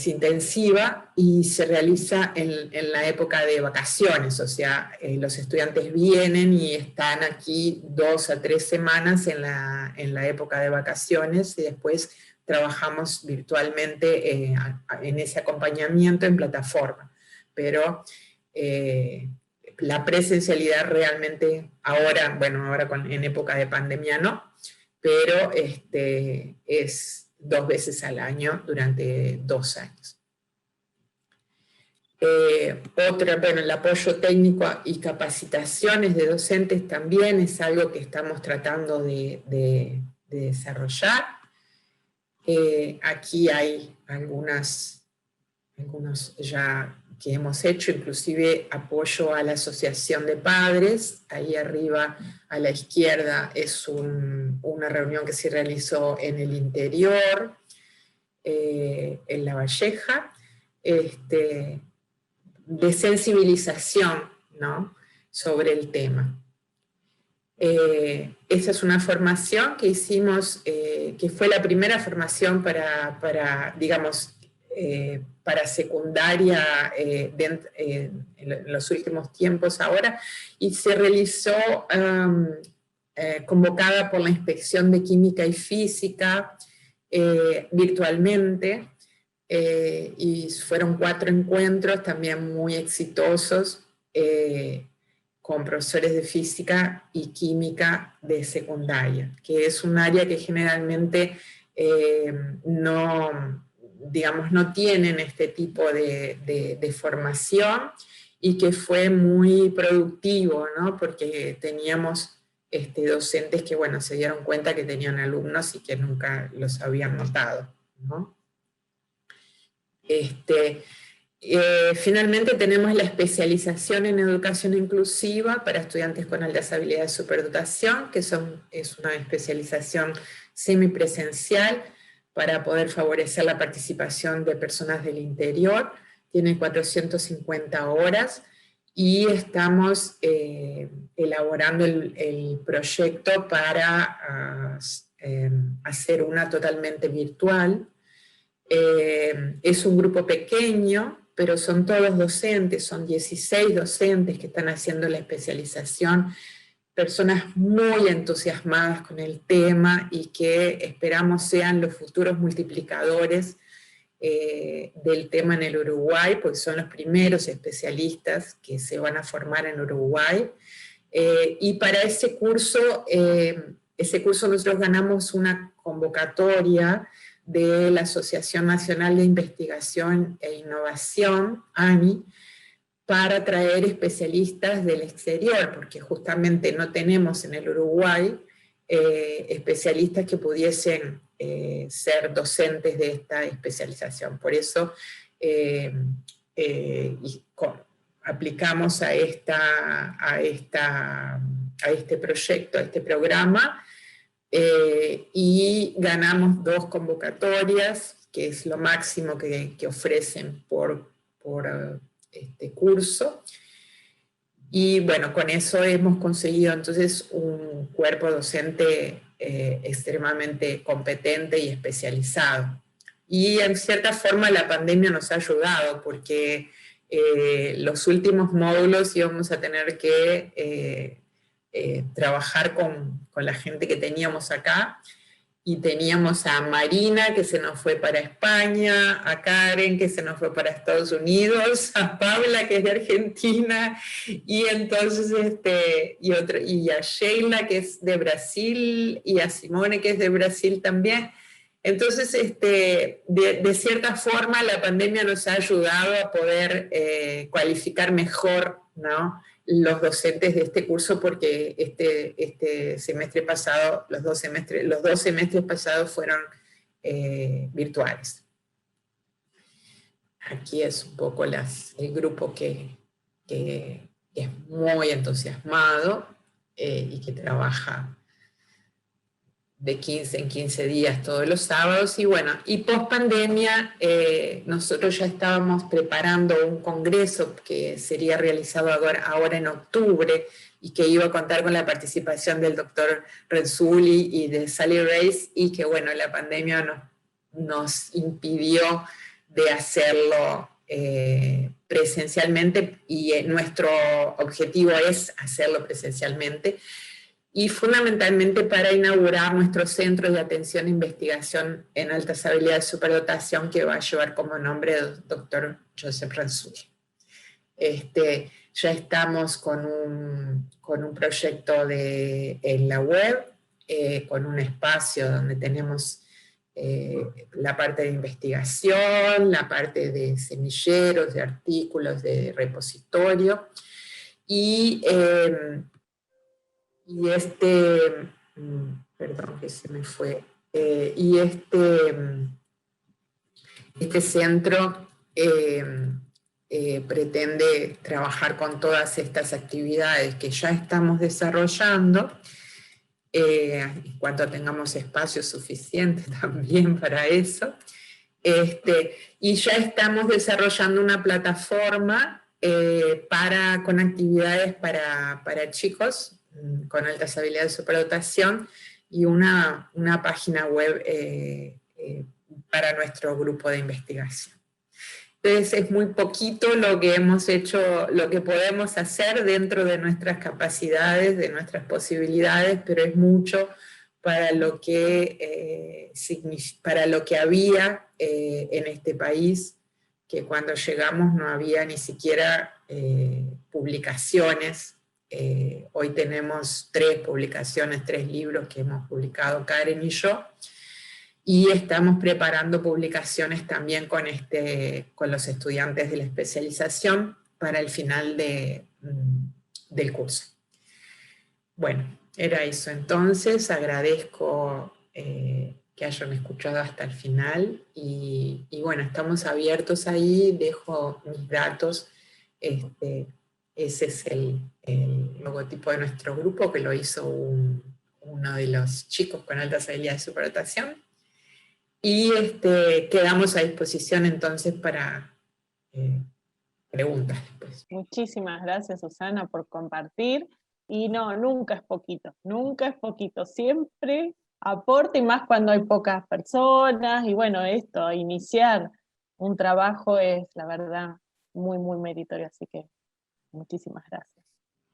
intensiva y se realiza en la época de vacaciones, o sea, los estudiantes vienen y están aquí 2 a 3 semanas en la época de vacaciones, y después trabajamos virtualmente en ese acompañamiento en plataforma. Pero la presencialidad realmente ahora en época de pandemia no, pero es 2 veces al año durante 2 años. El apoyo técnico y capacitaciones de docentes también es algo que estamos tratando de desarrollar. Aquí hay algunos ya que hemos hecho, inclusive apoyo a la asociación de padres. Ahí arriba a la izquierda es una reunión que se realizó en el interior, en La Valleja, de sensibilización, ¿no?, sobre el tema. Esa es una formación que hicimos, que fue la primera formación para secundaria en los últimos tiempos ahora, y se realizó convocada por la Inspección de Química y Física virtualmente, y fueron 4 encuentros también muy exitosos, con profesores de física y química de secundaria, que es un área que generalmente no tienen este tipo de formación, y que fue muy productivo, ¿no?, porque teníamos docentes que, bueno, se dieron cuenta que tenían alumnos y que nunca los habían notado, ¿no? Finalmente tenemos la especialización en educación inclusiva para estudiantes con altas habilidades de superdotación, que es una especialización semipresencial para poder favorecer la participación de personas del interior. Tiene 450 horas, y estamos elaborando el proyecto para hacer una totalmente virtual. Es un grupo pequeño, pero son todos docentes, son 16 docentes que están haciendo la especialización, personas muy entusiasmadas con el tema y que esperamos sean los futuros multiplicadores del tema en el Uruguay, porque son los primeros especialistas que se van a formar en Uruguay. Y para ese curso nosotros ganamos una convocatoria de la Asociación Nacional de Investigación e Innovación, ANI, para traer especialistas del exterior, porque justamente no tenemos en el Uruguay especialistas que pudiesen ser docentes de esta especialización. Por eso aplicamos a este proyecto, a este programa, y ganamos 2 convocatorias, que es lo máximo que ofrecen por este curso. Y bueno, con eso hemos conseguido entonces un cuerpo docente extremadamente competente y especializado. Y en cierta forma la pandemia nos ha ayudado, porque los últimos módulos íbamos a tener que trabajar con la gente que teníamos acá, y teníamos a Marina, que se nos fue para España, a Karen, que se nos fue para Estados Unidos, a Paula, que es de Argentina, y entonces y a Sheila, que es de Brasil, y a Simone, que es de Brasil también. Entonces, de cierta forma, la pandemia nos ha ayudado a poder cualificar mejor, ¿no?, los docentes de este curso, porque este semestre pasado, los dos semestres pasados fueron virtuales. Aquí es un poco el grupo que es muy entusiasmado y que trabaja de 15 en 15 días todos los sábados. Y bueno, y post pandemia nosotros ya estábamos preparando un congreso que sería realizado ahora en octubre, y que iba a contar con la participación del doctor Renzulli y de Sally Reyes, y que bueno, la pandemia nos impidió de hacerlo presencialmente, y nuestro objetivo es hacerlo presencialmente, y fundamentalmente para inaugurar nuestro centro de atención e investigación en altas habilidades de superdotación, que va a llevar como nombre el doctor Joseph Renzulli. Ya estamos con un proyecto en la web, con un espacio donde tenemos la parte de investigación, la parte de semilleros, de artículos, de repositorio, perdón que se me fue, este centro pretende trabajar con todas estas actividades que ya estamos desarrollando, en cuanto tengamos espacio suficiente también para eso, y ya estamos desarrollando una plataforma con actividades para chicos con altas habilidades de superdotación, y una página web para nuestro grupo de investigación. Entonces es muy poquito lo que hemos hecho, lo que podemos hacer dentro de nuestras capacidades, de nuestras posibilidades, pero es mucho para lo que había en este país, que cuando llegamos no había ni siquiera publicaciones. Hoy tenemos 3 publicaciones, 3 libros que hemos publicado Karen y yo, y estamos preparando publicaciones también con los estudiantes de la especialización para el final del curso. Bueno, era eso. Entonces agradezco que hayan escuchado hasta el final, y bueno, estamos abiertos ahí, dejo mis datos. Ese es el logotipo de nuestro grupo, que lo hizo uno de los chicos con altas habilidades de superdotación. Y quedamos a disposición entonces para preguntas después. Muchísimas gracias, Susana, por compartir. Y no, nunca es poquito, siempre aporta, y más cuando hay pocas personas. Y bueno, iniciar un trabajo es, la verdad, muy, muy meritorio, así que muchísimas gracias.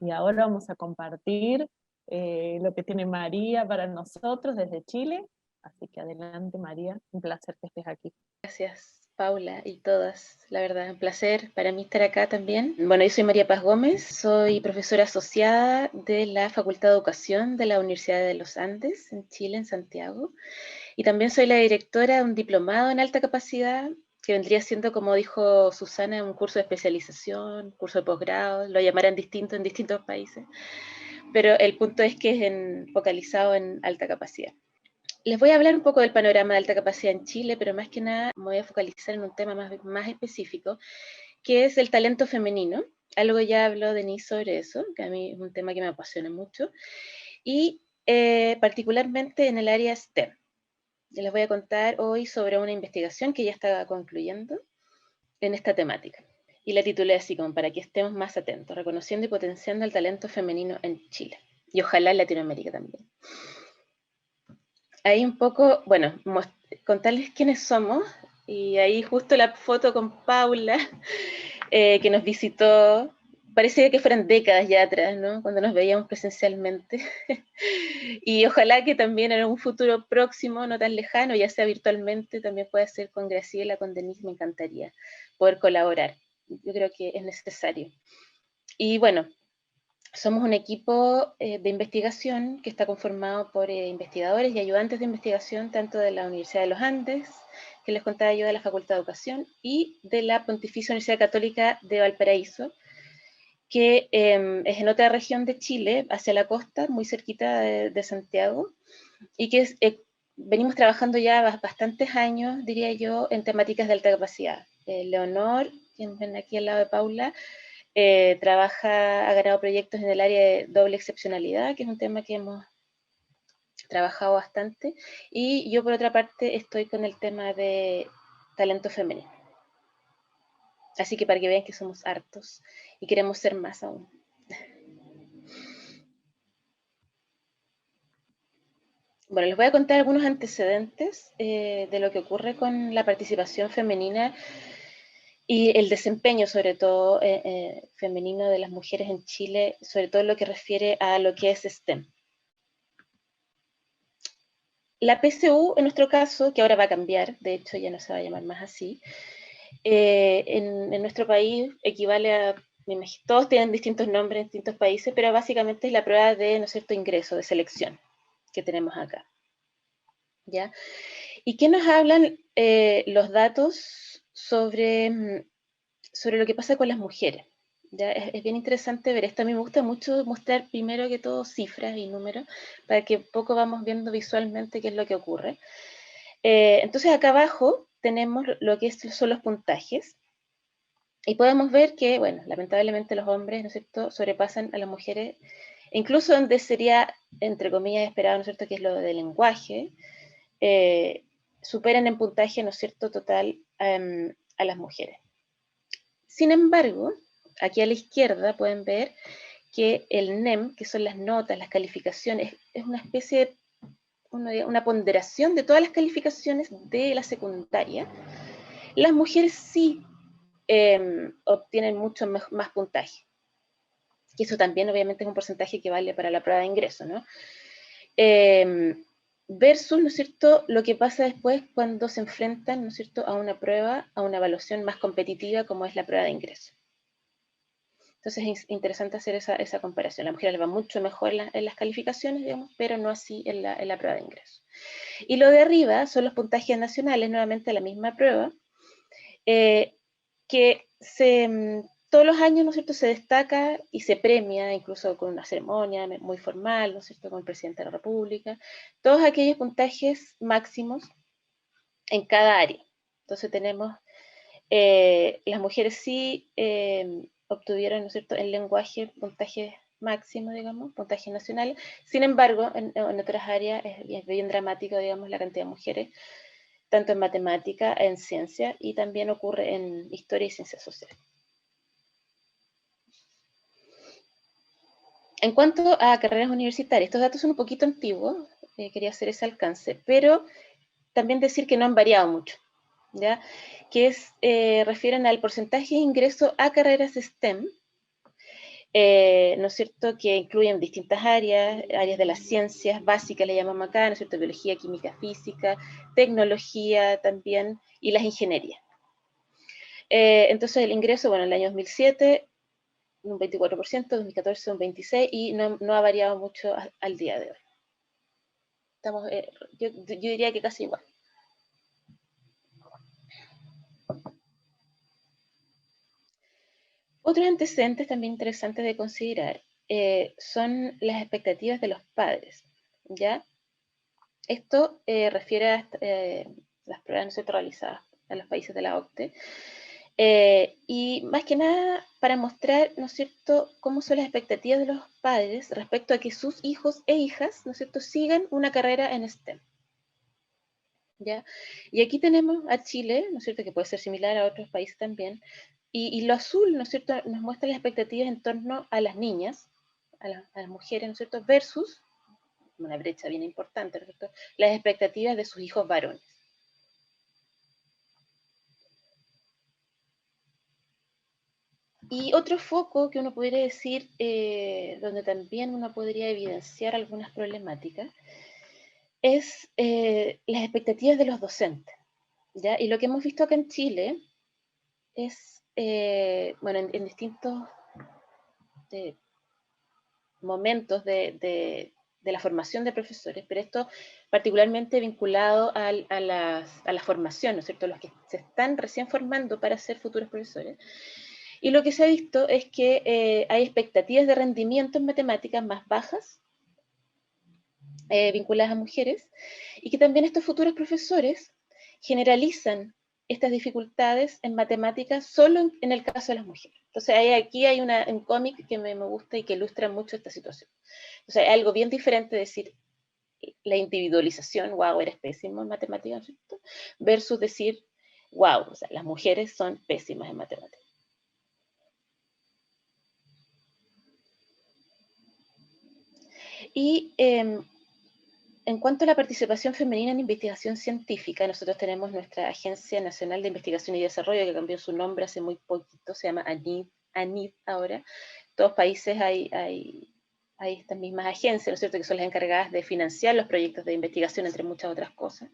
Y ahora vamos a compartir lo que tiene María para nosotros desde Chile. Así que adelante, María, un placer que estés aquí. Gracias. Paula y todas, la verdad, un placer para mí estar acá también. Bueno, yo soy María Paz Gómez, soy profesora asociada de la Facultad de Educación de la Universidad de los Andes, en Chile, en Santiago, y también soy la directora de un diplomado en alta capacidad, que vendría siendo, como dijo Susana, un curso de especialización, curso de posgrado, lo llamarán distinto en distintos países, pero el punto es que es focalizado en alta capacidad. Les voy a hablar un poco del panorama de alta capacidad en Chile, pero más que nada me voy a focalizar en un tema más específico, que es el talento femenino. Algo ya habló Denise sobre eso, que a mí es un tema que me apasiona mucho, y particularmente en el área STEM. Les voy a contar hoy sobre una investigación que ya está concluyendo en esta temática. Y la titulé así como para que estemos más atentos, reconociendo y potenciando el talento femenino en Chile, y ojalá en Latinoamérica también. Ahí un poco, bueno, contarles quiénes somos, y ahí justo la foto con Paula, que nos visitó, parecía que fueran décadas ya atrás, ¿no? Cuando nos veíamos presencialmente. Y ojalá que también en un futuro próximo, no tan lejano, ya sea virtualmente, también pueda ser con Graciela, con Denise, me encantaría poder colaborar. Yo creo que es necesario. Y bueno, somos un equipo de investigación que está conformado por investigadores y ayudantes de investigación, tanto de la Universidad de los Andes, que les contaba yo, de la Facultad de Educación, y de la Pontificia Universidad Católica de Valparaíso, que es en otra región de Chile, hacia la costa, muy cerquita de Santiago, y que venimos trabajando ya bastantes años, diría yo, en temáticas de alta capacidad. Leonor, quien ven aquí al lado de Paula, ha ganado proyectos en el área de doble excepcionalidad, que es un tema que hemos trabajado bastante, y yo por otra parte estoy con el tema de talento femenino. Así que para que vean que somos hartos y queremos ser más aún. Bueno, les voy a contar algunos antecedentes de lo que ocurre con la participación femenina y el desempeño, sobre todo, femenino de las mujeres en Chile, sobre todo en lo que refiere a lo que es STEM. La PSU, en nuestro caso, que ahora va a cambiar, de hecho ya no se va a llamar más así, en nuestro país equivale a, todos tienen distintos nombres en distintos países, pero básicamente es la prueba de, ¿no es cierto?, ingreso, de selección que tenemos acá. ¿Ya? ¿Y qué nos hablan los datos sobre lo que pasa con las mujeres? ¿Ya? Es bien interesante ver esto. A mí me gusta mucho mostrar primero que todo cifras y números para que poco vamos viendo visualmente qué es lo que ocurre. Entonces acá abajo tenemos lo que son los puntajes y podemos ver que, bueno, lamentablemente los hombres, ¿no es cierto?, sobrepasan a las mujeres, incluso donde sería, entre comillas, esperado, ¿no es cierto?, que es lo del lenguaje, superan en puntaje, ¿no es cierto?, total a las mujeres. Sin embargo, aquí a la izquierda pueden ver que el NEM, que son las notas, las calificaciones, es una especie de una ponderación de todas las calificaciones de la secundaria. Las mujeres sí obtienen mucho más puntaje. Y eso también obviamente es un porcentaje que vale para la prueba de ingreso, ¿no? Versus, ¿no es cierto?, lo que pasa después cuando se enfrentan, ¿no es cierto?, a una prueba, a una evaluación más competitiva como es la prueba de ingreso. Entonces es interesante hacer esa comparación. A la mujer le va mucho mejor en las calificaciones, digamos, pero no así en la prueba de ingreso. Y lo de arriba son los puntajes nacionales, nuevamente la misma prueba, que todos los años, ¿no es cierto?, se destaca y se premia, incluso con una ceremonia muy formal, ¿no es cierto?, con el presidente de la República, todos aquellos puntajes máximos en cada área. Entonces tenemos, las mujeres sí obtuvieron, ¿no es cierto?, en lenguaje puntajes máximos, digamos, puntajes nacionales. Sin embargo, en otras áreas es bien dramático, digamos, la cantidad de mujeres, tanto en matemática, en ciencia, y también ocurre en historia y ciencias sociales. En cuanto a carreras universitarias, estos datos son un poquito antiguos, quería hacer ese alcance, pero también decir que no han variado mucho, ¿ya? Que refieren al porcentaje de ingreso a carreras STEM, ¿no es cierto?, que incluyen distintas áreas de las ciencias básicas, le llamamos acá, ¿no es cierto?, biología, química, física, tecnología también, y las ingenierías. Entonces el ingreso, bueno, en el año 2007, un 24%, 2014 un 26%, y no ha variado mucho al día de hoy. Estamos, yo diría que casi igual. Otros antecedentes también interesantes de considerar son las expectativas de los padres, ¿ya? Esto refiere a las pruebas, ¿no sé?, realizadas en los países de la OCDE, y más que nada para mostrar, ¿no es cierto?, cómo son las expectativas de los padres respecto a que sus hijos e hijas, ¿no es cierto?, sigan una carrera en STEM. ¿Ya? Y aquí tenemos a Chile, ¿no es cierto?, que puede ser similar a otros países también, y lo azul, ¿no es cierto?, nos muestra las expectativas en torno a las niñas, a las mujeres, ¿no es cierto?, versus, una brecha bien importante, ¿no es cierto?, las expectativas de sus hijos varones. Y otro foco que uno podría decir, donde también uno podría evidenciar algunas problemáticas, es las expectativas de los docentes, ¿ya? Y lo que hemos visto acá en Chile es, bueno, en distintos momentos de la formación de profesores, pero esto particularmente vinculado a la formación, ¿no es cierto?, los que se están recién formando para ser futuros profesores. Y lo que se ha visto es que hay expectativas de rendimiento en matemáticas más bajas, vinculadas a mujeres, y que también estos futuros profesores generalizan estas dificultades en matemáticas solo en el caso de las mujeres. Entonces aquí hay un cómic que me gusta y que ilustra mucho esta situación. O sea, hay algo bien diferente de decir la individualización, wow, eres pésimo en matemáticas, ¿cierto?, versus decir, wow, o sea, las mujeres son pésimas en matemáticas. Y en cuanto a la participación femenina en investigación científica, nosotros tenemos nuestra Agencia Nacional de Investigación y Desarrollo, que cambió su nombre hace muy poquito, se llama ANID ahora. En todos los países hay estas mismas agencias, ¿no es cierto?, que son las encargadas de financiar los proyectos de investigación, entre muchas otras cosas.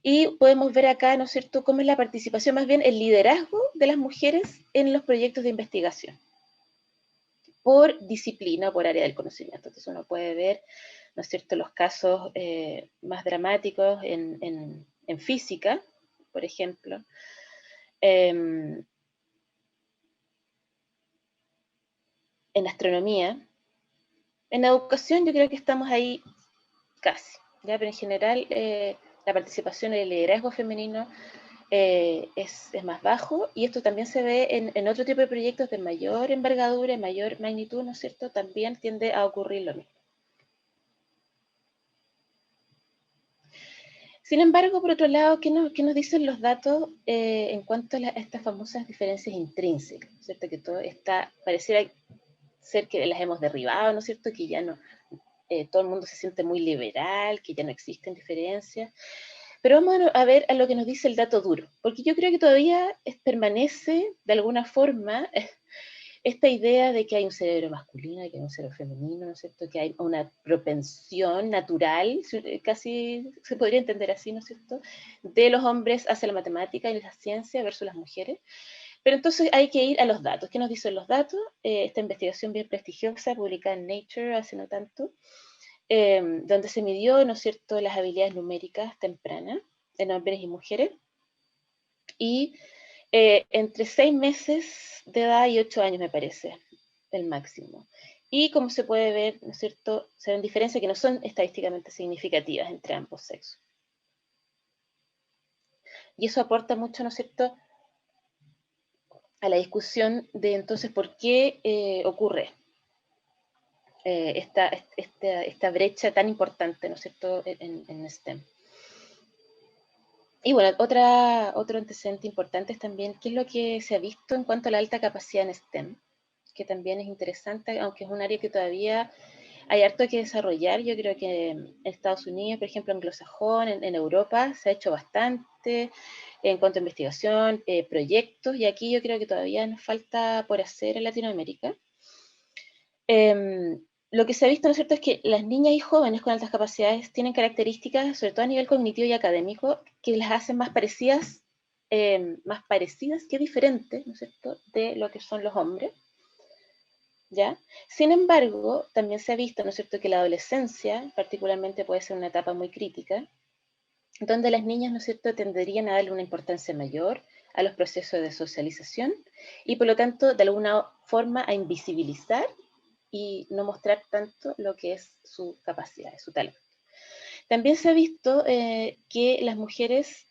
Y podemos ver acá, ¿no es cierto?, cómo es la participación, más bien el liderazgo de las mujeres en los proyectos de investigación, por disciplina o por área del conocimiento. Entonces uno puede ver, ¿no es cierto?, los casos más dramáticos en física, por ejemplo. En astronomía. En educación yo creo que estamos ahí casi, ¿ya? Pero en general la participación y el liderazgo femenino es más bajo, y esto también se ve en otro tipo de proyectos de mayor envergadura, mayor magnitud, ¿no es cierto?, también tiende a ocurrir lo mismo. Sin embargo, por otro lado, ¿qué nos dicen los datos en cuanto a estas famosas diferencias intrínsecas? ¿Cierto? Que todo está, pareciera ser que las hemos derribado, ¿no es cierto?, que ya no, todo el mundo se siente muy liberal, que ya no existen diferencias. Pero vamos a ver a lo que nos dice el dato duro, porque yo creo que todavía permanece de alguna forma esta idea de que hay un cerebro masculino y que hay un cerebro femenino, ¿no es cierto?, que hay una propensión natural, casi se podría entender así, ¿no es cierto?, de los hombres hacia la matemática y la ciencia versus las mujeres. Pero entonces hay que ir a los datos. ¿Qué nos dicen los datos? Esta investigación bien prestigiosa, publicada en Nature hace no tanto, donde se midió, ¿no es cierto?, las habilidades numéricas tempranas en hombres y mujeres, y entre 6 meses de edad y 8 años, me parece, el máximo. Y como se puede ver, ¿no es cierto?, se ven diferencias que no son estadísticamente significativas entre ambos sexos. Y eso aporta mucho, ¿no es cierto?, a la discusión de entonces por qué ocurre esta brecha tan importante, ¿no es cierto?, en STEM. Y bueno, otro antecedente importante es también qué es lo que se ha visto en cuanto a la alta capacidad en STEM, que también es interesante, aunque es un área que todavía hay harto que desarrollar. Yo creo que en Estados Unidos, por ejemplo, anglosajón, en Europa, se ha hecho bastante en cuanto a investigación, proyectos, y aquí yo creo que todavía nos falta por hacer en Latinoamérica. Lo que se ha visto, ¿no es cierto?, es que las niñas y jóvenes con altas capacidades tienen características, sobre todo a nivel cognitivo y académico, que las hacen más parecidas más parecidas que diferentes, ¿no es cierto?, de lo que son los hombres, ¿ya? Sin embargo, también se ha visto, ¿no es cierto?, que la adolescencia particularmente puede ser una etapa muy crítica, donde las niñas, ¿no es cierto?, tenderían a darle una importancia mayor a los procesos de socialización y por lo tanto, de alguna forma, a invisibilizar y no mostrar tanto lo que es su capacidad, su talento. También se ha visto que las mujeres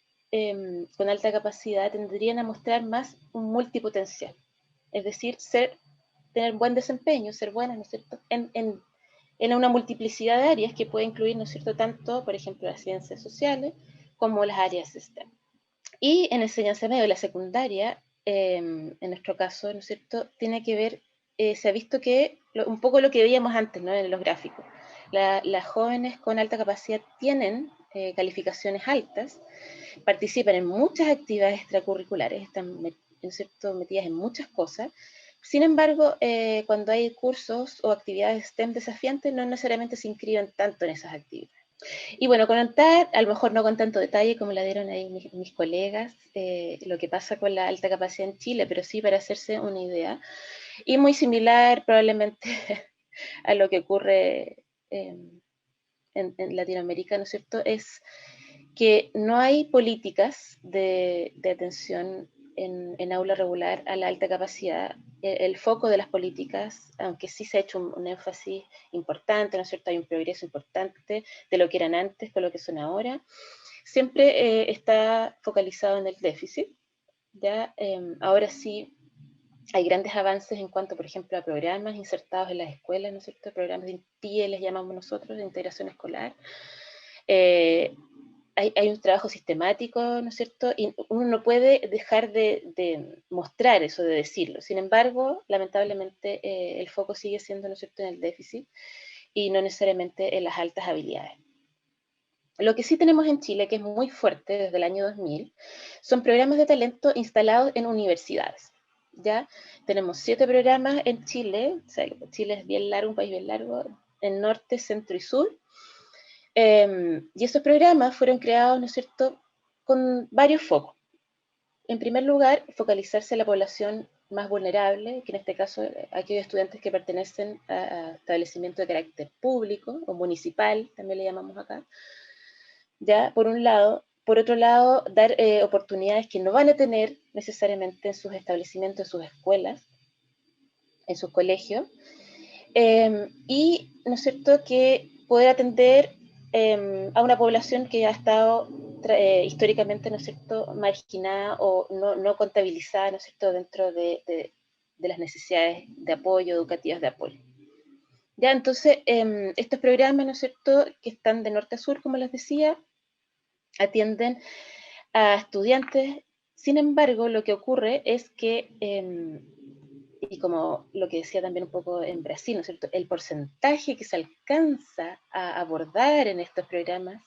con alta capacidad tendrían a mostrar más un multipotencial, es decir, tener buen desempeño, ser buenas, ¿no es cierto?, en una multiplicidad de áreas que puede incluir, ¿no es cierto?, tanto, por ejemplo, las ciencias sociales como las áreas STEM. Y en enseñanza media, la secundaria, en nuestro caso, ¿no es cierto?, tiene que ver, se ha visto que un poco lo que veíamos antes, ¿no?, en los gráficos. Las jóvenes con alta capacidad tienen calificaciones altas, participan en muchas actividades extracurriculares, están, ¿no es cierto?, metidas en muchas cosas. Sin embargo, cuando hay cursos o actividades STEM desafiantes, no necesariamente se inscriben tanto en esas actividades. Y bueno, contar, a lo mejor no con tanto detalle como la dieron ahí mis colegas, lo que pasa con la alta capacidad en Chile, pero sí para hacerse una idea. Y muy similar probablemente a lo que ocurre en Latinoamérica, ¿no es cierto?, es que no hay políticas de atención en aula regular a la alta capacidad. El foco de las políticas, aunque sí se ha hecho un énfasis importante, ¿no es cierto?, hay un progreso importante de lo que eran antes con lo que son ahora, siempre está focalizado en el déficit, ¿ya? Ahora sí hay grandes avances en cuanto, por ejemplo, a programas insertados en las escuelas, ¿no es cierto?, programas de INTIE, les llamamos nosotros, de integración escolar. Hay un trabajo sistemático, ¿no es cierto? Y uno no puede dejar de mostrar eso, de decirlo. Sin embargo, lamentablemente, el foco sigue siendo, ¿no es cierto?, en el déficit y no necesariamente en las altas habilidades. Lo que sí tenemos en Chile, que es muy fuerte desde el año 2000, son programas de talento instalados en universidades. ¿Ya? Tenemos 7 programas en Chile, o sea, Chile es bien largo, un país bien largo, en norte, centro y sur. Y esos programas fueron creados, ¿no es cierto?, con varios focos. En primer lugar, focalizarse en la población más vulnerable, que en este caso aquellos estudiantes que pertenecen a establecimientos de carácter público o municipal, también le llamamos acá, ya, por un lado. Por otro lado, dar oportunidades que no van a tener necesariamente en sus establecimientos, en sus escuelas, en sus colegios, y, ¿no es cierto?, que poder atender a una población que ha estado históricamente, ¿no es cierto?, marginada o no contabilizada, ¿no es cierto?, dentro de las necesidades de apoyo, educativas de apoyo. Ya, entonces, estos programas, ¿no es cierto?, que están de norte a sur, como les decía, atienden a estudiantes. Sin embargo, lo que ocurre es que y como lo que decía también un poco en Brasil, ¿no es cierto?, el porcentaje que se alcanza a abordar en estos programas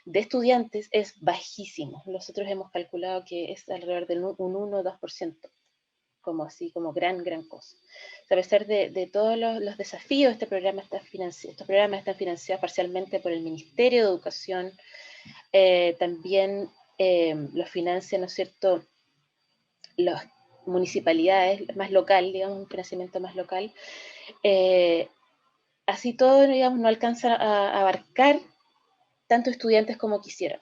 de estudiantes es bajísimo. Nosotros hemos calculado que es alrededor de un 1 o 2%, como así, como gran cosa. O sea, a pesar de todos los desafíos, estos programas están financiados parcialmente por el Ministerio de Educación, también los financian, ¿no es cierto?, las municipalidades, más local, digamos, un financiamiento más local. Así todo, digamos, no alcanza a abarcar tantos estudiantes como quisieran,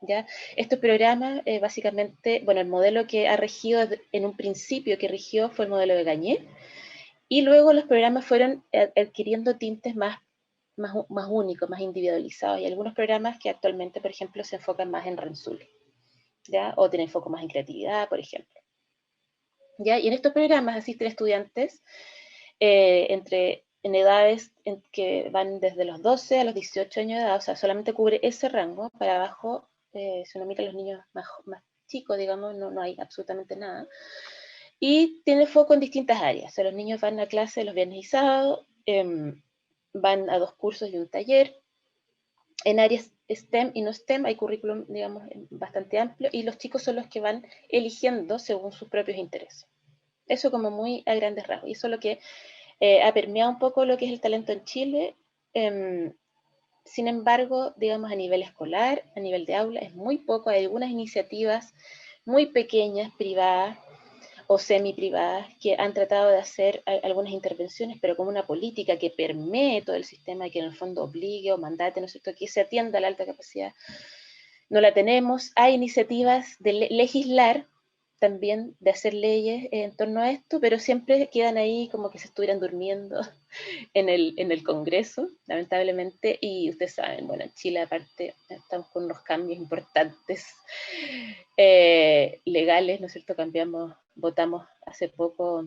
¿ya? Estos programas, básicamente, bueno, el modelo que ha regido en un principio, que rigió, fue el modelo de Gagné, y luego los programas fueron adquiriendo tintes más únicos, más individualizados, y algunos programas que actualmente, por ejemplo, se enfocan más en Rensul, ¿ya? O tienen foco más en creatividad, por ejemplo. ¿Ya? Y en estos programas asisten estudiantes en edades que van desde los 12 a los 18 años de edad, o sea, solamente cubre ese rango. Para abajo, si uno mira a los niños más chicos, digamos, no hay absolutamente nada. Y tiene foco en distintas áreas. O sea, los niños van a clase los viernes y sábados, van a 2 cursos y un taller. En áreas STEM y no STEM hay currículum, digamos, bastante amplio, y los chicos son los que van eligiendo según sus propios intereses. Eso como muy a grandes rasgos. Y eso es lo que ha permeado un poco lo que es el talento en Chile. Sin embargo, digamos, a nivel escolar, a nivel de aula, es muy poco. Hay algunas iniciativas muy pequeñas, privadas o semi-privadas, que han tratado de hacer algunas intervenciones, pero como una política que permee todo el sistema, que en el fondo obligue o mandate, ¿no es cierto?, que se atienda a la alta capacidad. No la tenemos. Hay iniciativas de legislar también, de hacer leyes en torno a esto, pero siempre quedan ahí como que se estuvieran durmiendo en el Congreso, lamentablemente, y ustedes saben, bueno, en Chile aparte estamos con unos cambios importantes legales, ¿no es cierto? Votamos hace poco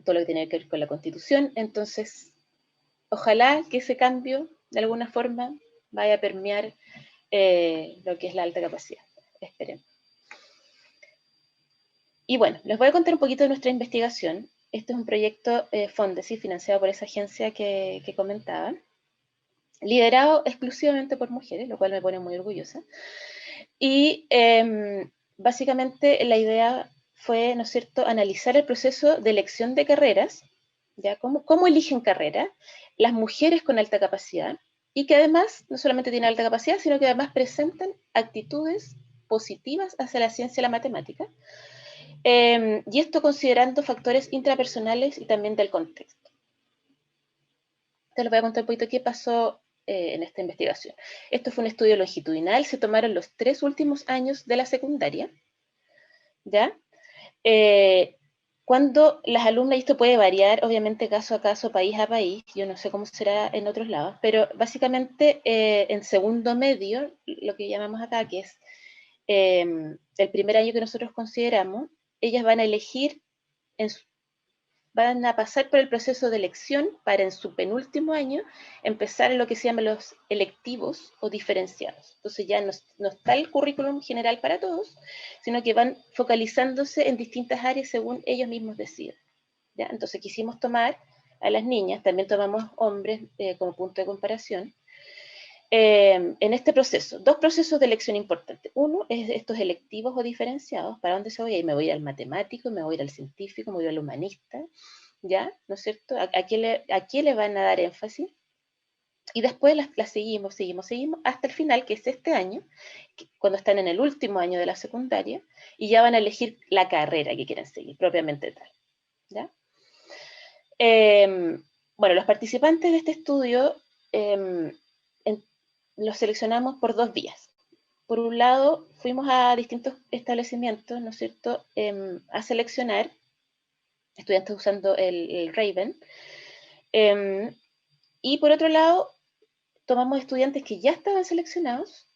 todo lo que tiene que ver con la Constitución, entonces ojalá que ese cambio de alguna forma vaya a permear lo que es la alta capacidad, esperemos. Y bueno, les voy a contar un poquito de nuestra investigación. Este es un proyecto Fondesit, financiado por esa agencia que comentaba, liderado exclusivamente por mujeres, lo cual me pone muy orgullosa. Y básicamente la idea fue, ¿no es cierto?, analizar el proceso de elección de carreras, ¿ya? ¿Cómo eligen carrera las mujeres con alta capacidad? Y que además no solamente tienen alta capacidad, sino que además presentan actitudes positivas hacia la ciencia y la matemática. Y esto considerando factores intrapersonales y también del contexto. Te les voy a contar un poquito qué pasó en esta investigación. Esto fue un estudio longitudinal, se tomaron los 3 últimos años de la secundaria, ¿ya? Cuando las alumnas, y esto puede variar obviamente caso a caso, país a país, yo no sé cómo será en otros lados, pero básicamente en segundo medio, lo que llamamos acá, que es el primer año que nosotros consideramos, ellas van a elegir, van a pasar por el proceso de elección para en su penúltimo año empezar en lo que se llaman los electivos o diferenciados. Entonces ya no está el currículum general para todos, sino que van focalizándose en distintas áreas según ellos mismos deciden, ¿ya? Entonces quisimos tomar a las niñas, también tomamos hombres como punto de comparación, en este proceso, 2 procesos de elección importantes. Uno es estos electivos o diferenciados, ¿para dónde se voy a ir? Me voy a ir al matemático, me voy a ir al científico, me voy a ir al humanista, ¿ya? ¿No es cierto? ¿A qué le van a dar énfasis? Y después las seguimos hasta el final, que es este año, cuando están en el último año de la secundaria, y ya van a elegir la carrera que quieren seguir, propiamente tal, ¿ya? Bueno, los participantes de este estudio los seleccionamos por 2 vías. Por un lado, fuimos a distintos establecimientos, ¿no es cierto?, a seleccionar estudiantes usando el Raven. Y por otro lado, tomamos estudiantes que ya estaban seleccionados,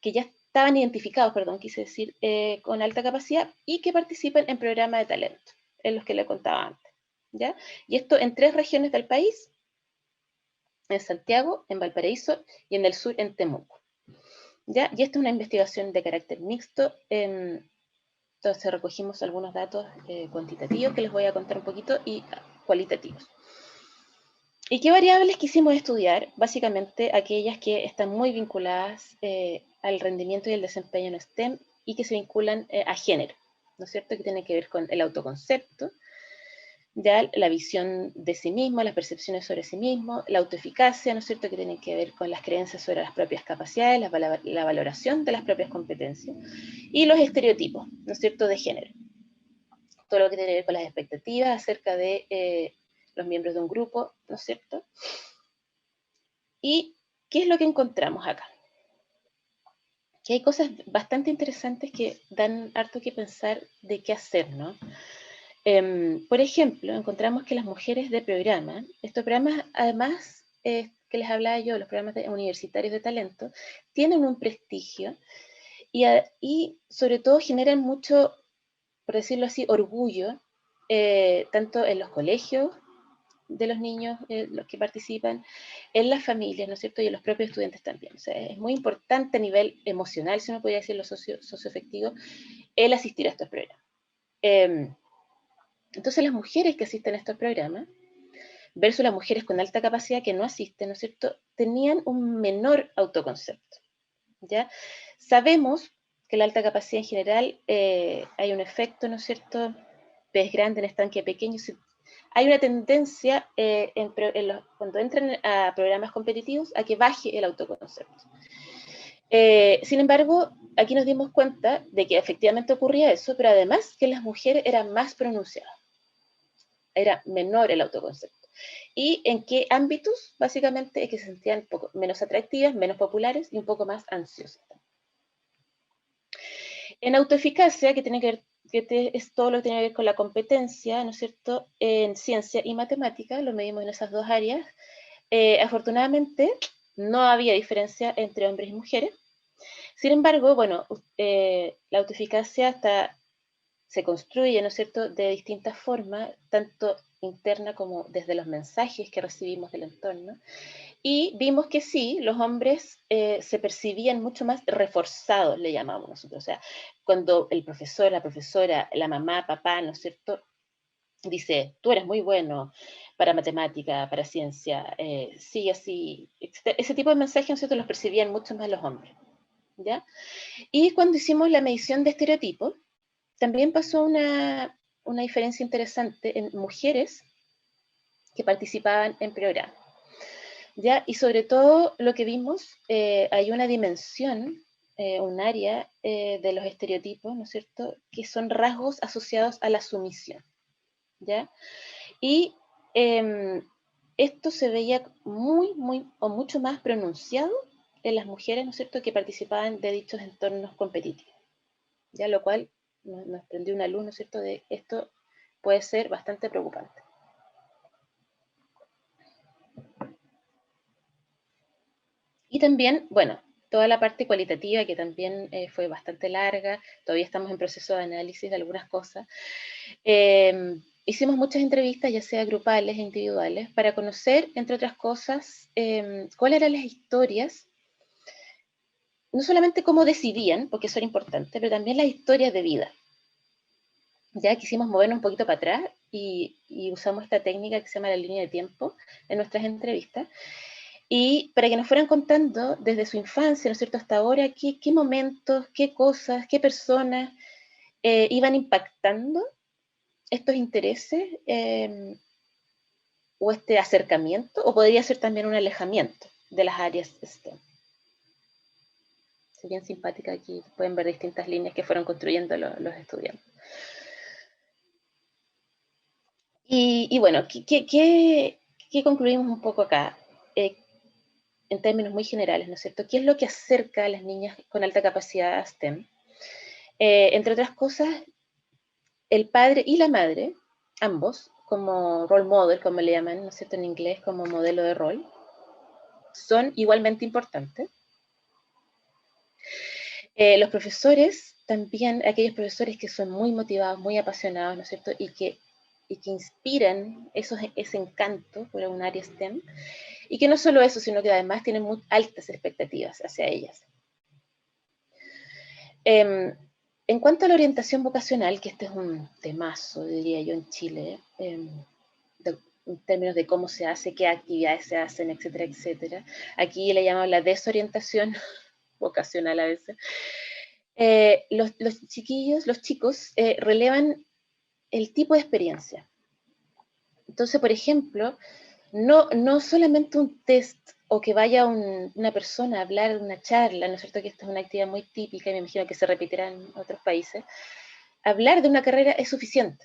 que ya estaban identificados, perdón, quise decir, con alta capacidad y que participan en programas de talento, en los que le contaba antes, ¿ya? Y esto en 3 regiones del país, en Santiago, en Valparaíso y en el sur, en Temuco, ¿ya? Y esta es una investigación de carácter mixto. Entonces recogimos algunos datos cuantitativos que les voy a contar un poquito y cualitativos. ¿Y qué variables quisimos estudiar? Básicamente aquellas que están muy vinculadas al rendimiento y el desempeño en STEM y que se vinculan a género, ¿no es cierto? Que tiene que ver con el autoconcepto, ya la visión de sí mismo, las percepciones sobre sí mismo, la autoeficacia, ¿no es cierto?, que tienen que ver con las creencias sobre las propias capacidades, la valoración de las propias competencias, y los estereotipos, ¿no es cierto?, de género. Todo lo que tiene que ver con las expectativas acerca de los miembros de un grupo, ¿no es cierto? ¿Y qué es lo que encontramos acá? Que hay cosas bastante interesantes que dan harto que pensar de qué hacer, ¿no? Por ejemplo, encontramos que las mujeres de programa, estos programas además que les hablaba yo, los programas universitarios de talento, tienen un prestigio y sobre todo generan mucho, por decirlo así, orgullo, tanto en los colegios de los niños, los que participan, en las familias, ¿no es cierto?, y en los propios estudiantes también. O sea, es muy importante a nivel emocional, si uno podría decirlo socioafectivo, el asistir a estos programas. Entonces las mujeres que asisten a estos programas, versus las mujeres con alta capacidad que no asisten, ¿no es cierto?, tenían un menor autoconcepto, ¿ya? Sabemos que la alta capacidad en general hay un efecto, ¿no es cierto?, pez grande en estanque pequeño. Hay una tendencia cuando entran a programas competitivos a que baje el autoconcepto. Sin embargo, aquí nos dimos cuenta de que efectivamente ocurría eso, pero además que las mujeres eran más pronunciadas, era menor el autoconcepto. ¿Y en qué ámbitos? Básicamente es que se sentían un poco menos atractivas, menos populares y un poco más ansiosas. En autoeficacia, que tiene que ver, es todo lo que tiene que ver con la competencia, ¿no es cierto? En ciencia y matemática, lo medimos en esas dos áreas. Afortunadamente, no había diferencia entre hombres y mujeres. Sin embargo, bueno, la autoeficacia se construye, ¿no es cierto?, de distintas formas, tanto interna como desde los mensajes que recibimos del entorno. Y vimos que sí, los hombres se percibían mucho más reforzados, le llamamos nosotros. O sea, cuando el profesor, la profesora, la mamá, papá, ¿no es cierto?, dice, tú eres muy bueno para matemática, para ciencia, sí, así, etc. Ese tipo de mensajes, ¿no es cierto?, los percibían mucho más los hombres, ¿ya? Y cuando hicimos la medición de estereotipos, también pasó una diferencia interesante en mujeres que participaban en programa. ¿Ya? Y sobre todo lo que vimos, hay una dimensión, un área de los estereotipos, ¿no es cierto?, que son rasgos asociados a la sumisión, ¿ya? Y esto se veía mucho más pronunciado en las mujeres, ¿no es cierto?, que participaban de dichos entornos competitivos, ¿ya? Lo cual nos prendió una luz, ¿no es cierto?, de esto puede ser bastante preocupante. Y también, bueno, toda la parte cualitativa que también fue bastante larga, todavía estamos en proceso de análisis de algunas cosas. Hicimos muchas entrevistas, ya sea grupales e individuales, para conocer, entre otras cosas, cuáles eran las historias, no solamente cómo decidían, porque eso era importante, pero también las historias de vida. Ya quisimos movernos un poquito para atrás y usamos esta técnica que se llama la línea de tiempo en nuestras entrevistas, y para que nos fueran contando desde su infancia, ¿no es cierto?, hasta ahora, qué momentos, qué cosas, qué personas iban impactando estos intereses o este acercamiento, o podría ser también un alejamiento de las áreas STEM. Es bien simpática, aquí pueden ver distintas líneas que fueron construyendo los estudiantes. Y bueno, ¿qué concluimos un poco acá? En términos muy generales, ¿no es cierto? ¿Qué es lo que acerca a las niñas con alta capacidad a STEM? Entre otras cosas, el padre y la madre, ambos, como role model, como le llaman, ¿no es cierto?, en inglés, como modelo de rol, son igualmente importantes. Los profesores, también aquellos profesores que son muy motivados, muy apasionados, ¿no es cierto?, y que inspiran ese encanto por un área STEM, y que no solo eso, sino que además tienen muy altas expectativas hacia ellas. En cuanto a la orientación vocacional, que este es un temazo, diría yo, en Chile, en términos de cómo se hace, qué actividades se hacen, etcétera, etcétera. Aquí le llamamos la desorientación vocacional a veces. Los chicos, relevan el tipo de experiencia. Entonces, por ejemplo, no solamente un test o que vaya una persona a hablar de una charla, ¿no es cierto?, que esta es una actividad muy típica y me imagino que se repetirá en otros países. Hablar de una carrera es suficiente.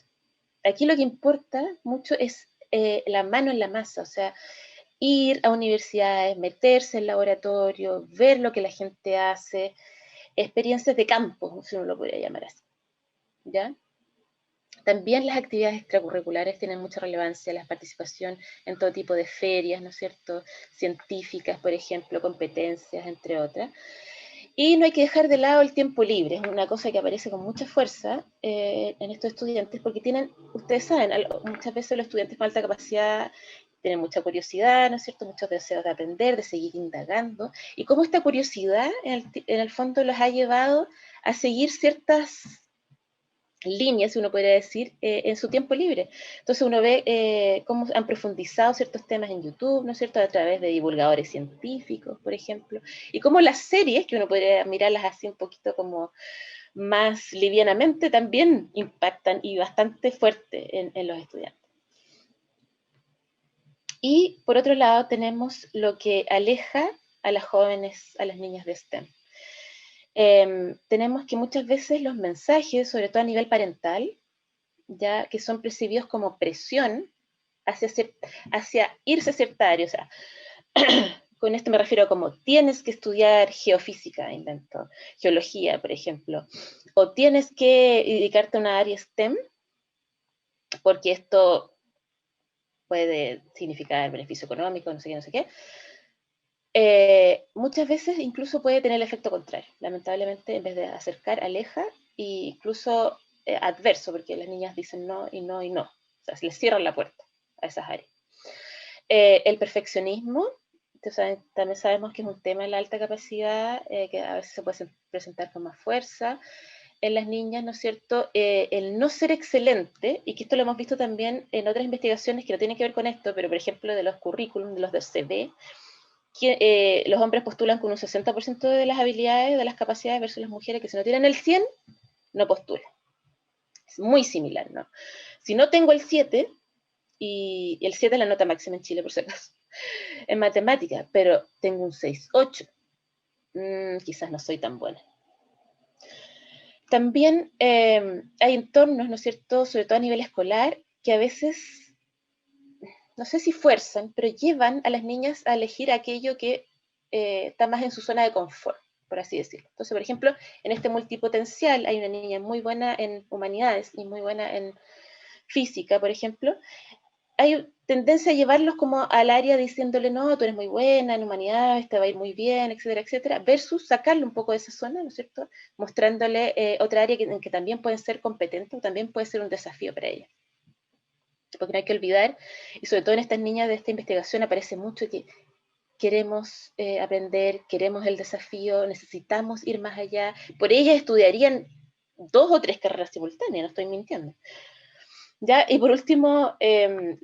Aquí lo que importa mucho es la mano en la masa, o sea, ir a universidades, meterse en laboratorio, ver lo que la gente hace, experiencias de campo, si uno lo podría llamar así, ¿ya? También las actividades extracurriculares tienen mucha relevancia, la participación en todo tipo de ferias, ¿no es cierto?, científicas, por ejemplo, competencias, entre otras. Y no hay que dejar de lado el tiempo libre, es una cosa que aparece con mucha fuerza en estos estudiantes, porque tienen, ustedes saben, muchas veces los estudiantes con alta capacidad tienen mucha curiosidad, ¿no es cierto?, muchos deseos de aprender, de seguir indagando, y cómo esta curiosidad en el fondo los ha llevado a seguir ciertas líneas, uno podría decir, en su tiempo libre. Entonces uno ve cómo han profundizado ciertos temas en YouTube, ¿no es cierto?, a través de divulgadores científicos, por ejemplo, y cómo las series, que uno podría mirarlas así un poquito como más livianamente, también impactan y bastante fuerte en los estudiantes. Y por otro lado tenemos lo que aleja a las jóvenes, a las niñas de STEM. tenemos que muchas veces los mensajes, sobre todo a nivel parental, ya que son percibidos como presión hacia irse a cierta área, o sea, con esto me refiero como tienes que estudiar geofísica, invento, geología, por ejemplo, o tienes que dedicarte a una área STEM, porque esto puede significar beneficio económico, no sé qué, no sé qué. Muchas veces incluso puede tener el efecto contrario. Lamentablemente, en vez de acercar, aleja, e incluso adverso, porque las niñas dicen no y no y no. O sea, se les cierran la puerta a esas áreas. El perfeccionismo, también sabemos que es un tema en la alta capacidad, que a veces se puede presentar con más fuerza en las niñas, ¿no es cierto? El no ser excelente, y que esto lo hemos visto también en otras investigaciones que no tienen que ver con esto, pero por ejemplo de los currículums, de los del CV, que los hombres postulan con un 60% de las habilidades, de las capacidades, versus las mujeres que si no tienen el 100, no postulan. Es muy similar, ¿no? Si no tengo el 7, y el 7 es la nota máxima en Chile, por si acaso, en matemática, pero tengo un 6, 8, quizás no soy tan buena. También hay entornos, ¿no es cierto?, sobre todo a nivel escolar, que a veces, no sé si fuerzan, pero llevan a las niñas a elegir aquello que está más en su zona de confort, por así decirlo. Entonces, por ejemplo, en este multipotencial hay una niña muy buena en humanidades y muy buena en física, por ejemplo. Hay tendencia a llevarlos como al área diciéndole, no, tú eres muy buena en humanidades, te va a ir muy bien, etcétera, etcétera, versus sacarle un poco de esa zona, ¿no es cierto? Mostrándole otra área en que también pueden ser competentes o también puede ser un desafío para ella. Porque no hay que olvidar, y sobre todo en estas niñas de esta investigación aparece mucho que queremos aprender, queremos el desafío, necesitamos ir más allá. Por ellas estudiarían 2 o 3 carreras simultáneas, no estoy mintiendo. ¿Ya? Y por último,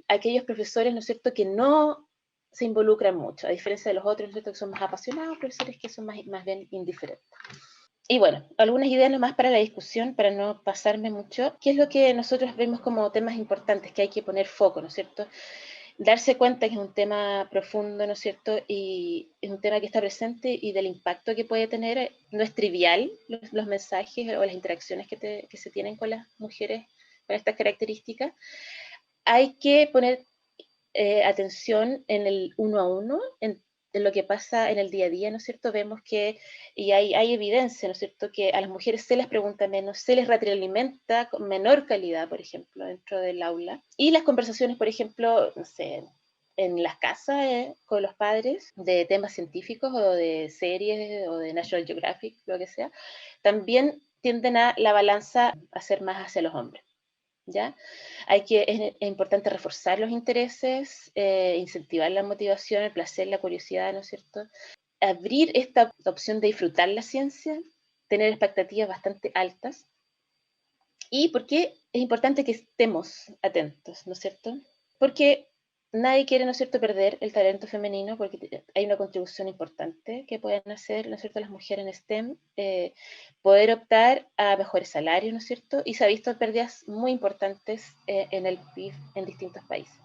aquellos profesores, ¿no es cierto?, que no se involucran mucho, a diferencia de los otros, ¿no es cierto?, que son más apasionados, profesores que son más bien indiferentes. Y bueno, algunas ideas nomás para la discusión, para no pasarme mucho. ¿Qué es lo que nosotros vemos como temas importantes que hay que poner foco, ¿no es cierto? Darse cuenta que es un tema profundo, ¿no es cierto? Y es un tema que está presente y del impacto que puede tener. No es trivial los mensajes o las interacciones que se tienen con las mujeres con estas características. Hay que poner atención en el uno a uno, en lo que pasa en el día a día, ¿no es cierto? Vemos que, y hay evidencia, ¿no es cierto?, que a las mujeres se les pregunta menos, se les retroalimenta con menor calidad, por ejemplo, dentro del aula. Y las conversaciones, por ejemplo, no sé, en las casas con los padres de temas científicos o de series o de National Geographic, lo que sea, también tienden a la balanza a ser más hacia los hombres. ¿Ya? Es importante reforzar los intereses, incentivar la motivación, el placer, la curiosidad, ¿no es cierto? Abrir esta opción de disfrutar la ciencia, tener expectativas bastante altas. ¿Y por qué es importante que estemos atentos, ¿no es cierto? Porque nadie quiere, ¿no es cierto?, perder el talento femenino, porque hay una contribución importante que pueden hacer, ¿no es cierto?, las mujeres en STEM, poder optar a mejores salarios, ¿no es cierto? Y se ha visto pérdidas muy importantes en el PIB en distintos países.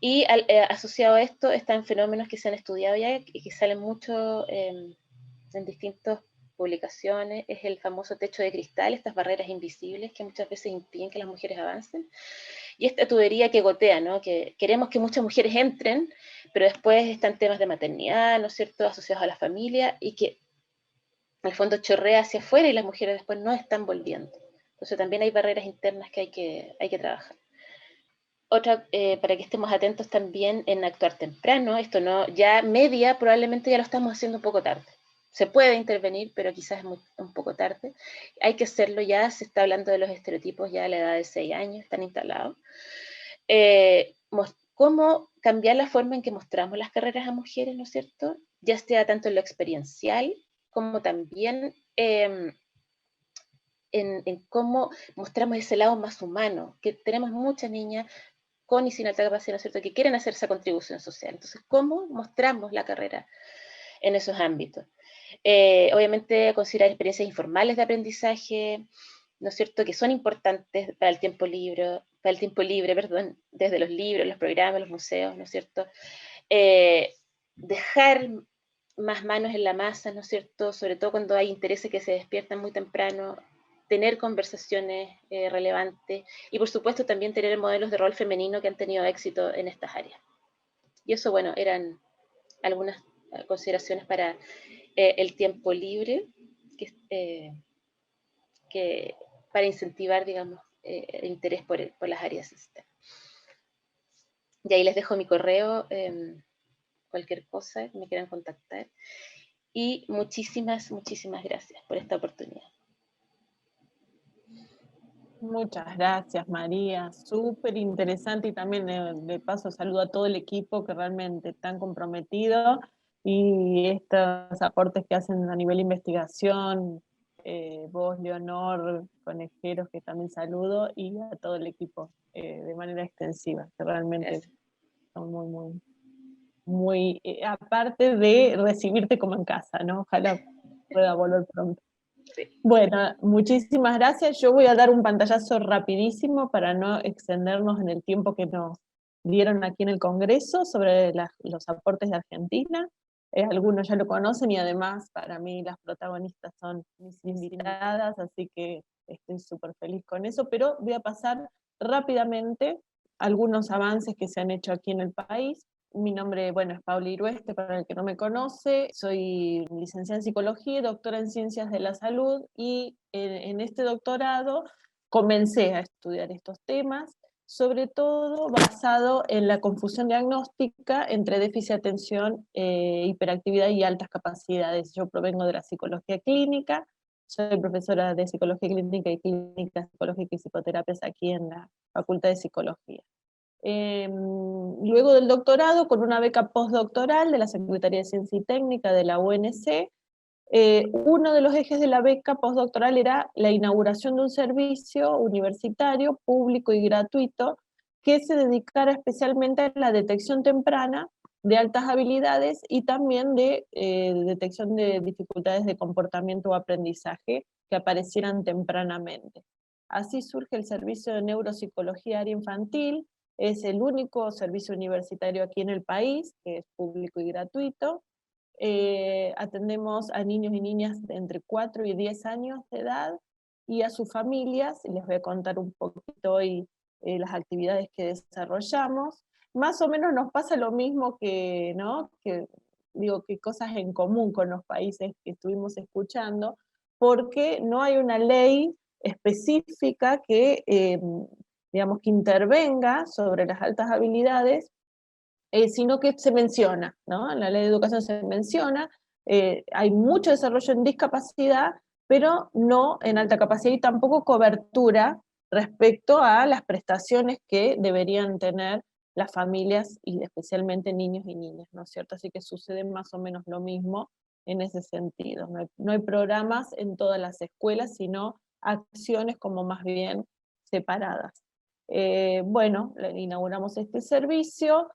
Y asociado a esto están fenómenos que se han estudiado ya y que salen mucho en distintas publicaciones, es el famoso techo de cristal, estas barreras invisibles que muchas veces impiden que las mujeres avancen. Y esta tubería que gotea, ¿no? Que queremos que muchas mujeres entren, pero después están temas de maternidad, ¿no es cierto?, asociados a la familia, y que al fondo chorrea hacia afuera y las mujeres después no están volviendo. Entonces también hay barreras internas que hay que trabajar. Otra, para que estemos atentos también en actuar temprano, esto no, ya media probablemente ya lo estamos haciendo un poco tarde. Se puede intervenir, pero quizás es un poco tarde. Hay que hacerlo ya, se está hablando de los estereotipos ya a la edad de 6 años, están instalados. Cómo cambiar la forma en que mostramos las carreras a mujeres, ¿no es cierto? Ya sea tanto en lo experiencial, como también en cómo mostramos ese lado más humano, que tenemos muchas niñas con y sin alta capacidad, ¿no es cierto?, que quieren hacer esa contribución social. Entonces, ¿cómo mostramos la carrera en esos ámbitos? Obviamente, considerar experiencias informales de aprendizaje, ¿no es cierto?, que son importantes para el tiempo libre, desde los libros, los programas, los museos, ¿no es cierto? Dejar más manos en la masa, ¿no es cierto? Sobre todo cuando hay intereses que se despiertan muy temprano, tener conversaciones relevantes y por supuesto también tener modelos de rol femenino que han tenido éxito en estas áreas. Y eso, bueno, eran algunas consideraciones para el tiempo libre, para incentivar, digamos, el interés por las áreas STEM. Y ahí les dejo mi correo, cualquier cosa que me quieran contactar. Y muchísimas, muchísimas gracias por esta oportunidad. Muchas gracias, María. Súper interesante, y también de paso saludo a todo el equipo que realmente están comprometido, y estos aportes que hacen a nivel investigación, vos, Leonor, Conejeros, que también saludo, y a todo el equipo de manera extensiva, que realmente Gracias. son muy, aparte de recibirte como en casa, ¿no? Ojalá pueda volver pronto. Sí. Bueno, muchísimas gracias. Yo voy a dar un pantallazo rapidísimo para no extendernos en el tiempo que nos dieron aquí en el Congreso sobre los aportes de Argentina. Algunos ya lo conocen, y además para mí las protagonistas son mis invitadas, así que estoy súper feliz con eso, pero voy a pasar rápidamente algunos avances que se han hecho aquí en el país. Mi nombre, bueno, es Paula Irueste, para el que no me conoce. Soy licenciada en Psicología y doctora en Ciencias de la Salud, y en este doctorado comencé a estudiar estos temas, sobre todo basado en la confusión diagnóstica entre déficit de atención, hiperactividad y altas capacidades. Yo provengo de la psicología clínica, soy profesora de Psicología Clínica y Clínica Psicológica y Psicoterapias aquí en la Facultad de Psicología. Luego del doctorado, con una beca postdoctoral de la Secretaría de Ciencia y Técnica de la UNC, uno de los ejes de la beca postdoctoral era la inauguración de un servicio universitario público y gratuito que se dedicara especialmente a la detección temprana de altas habilidades y también de detección de dificultades de comportamiento o aprendizaje que aparecieran tempranamente. Así surge el servicio de neuropsicología área infantil. Es el único servicio universitario aquí en el país, que es público y gratuito. Atendemos a niños y niñas de entre 4 y 10 años de edad, y a sus familias, y les voy a contar un poquito hoy las actividades que desarrollamos. Más o menos nos pasa lo mismo que, ¿no? Que cosas en común con los países que estuvimos escuchando, porque no hay una ley específica que digamos, que intervenga sobre las altas habilidades, sino que se menciona, ¿no? En la ley de educación se menciona, hay mucho desarrollo en discapacidad, pero no en alta capacidad, y tampoco cobertura respecto a las prestaciones que deberían tener las familias, y especialmente niños y niñas, ¿no es cierto? Así que sucede más o menos lo mismo en ese sentido. No hay programas en todas las escuelas, sino acciones como más bien separadas. Bueno, inauguramos este servicio,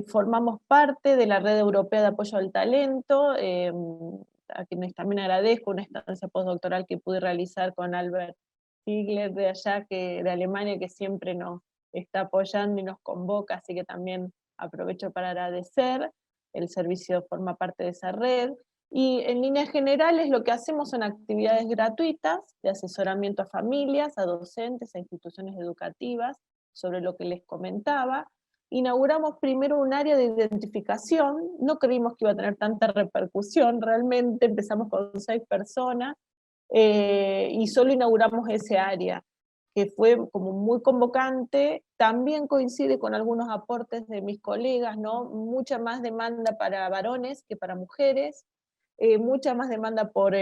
formamos parte de la Red Europea de Apoyo al Talento, a quienes también agradezco una estancia postdoctoral que pude realizar con Albert Ziegler de allá, de Alemania, que siempre nos está apoyando y nos convoca, así que también aprovecho para agradecer. El servicio forma parte de esa red. Y en líneas generales lo que hacemos son actividades gratuitas de asesoramiento a familias, a docentes, a instituciones educativas, sobre lo que les comentaba. Inauguramos primero un área de identificación, no creímos que iba a tener tanta repercusión, realmente empezamos con 6 personas, y solo inauguramos ese área, que fue como muy convocante. También coincide con algunos aportes de mis colegas, ¿no? Mucha más demanda para varones que para mujeres, mucha más demanda por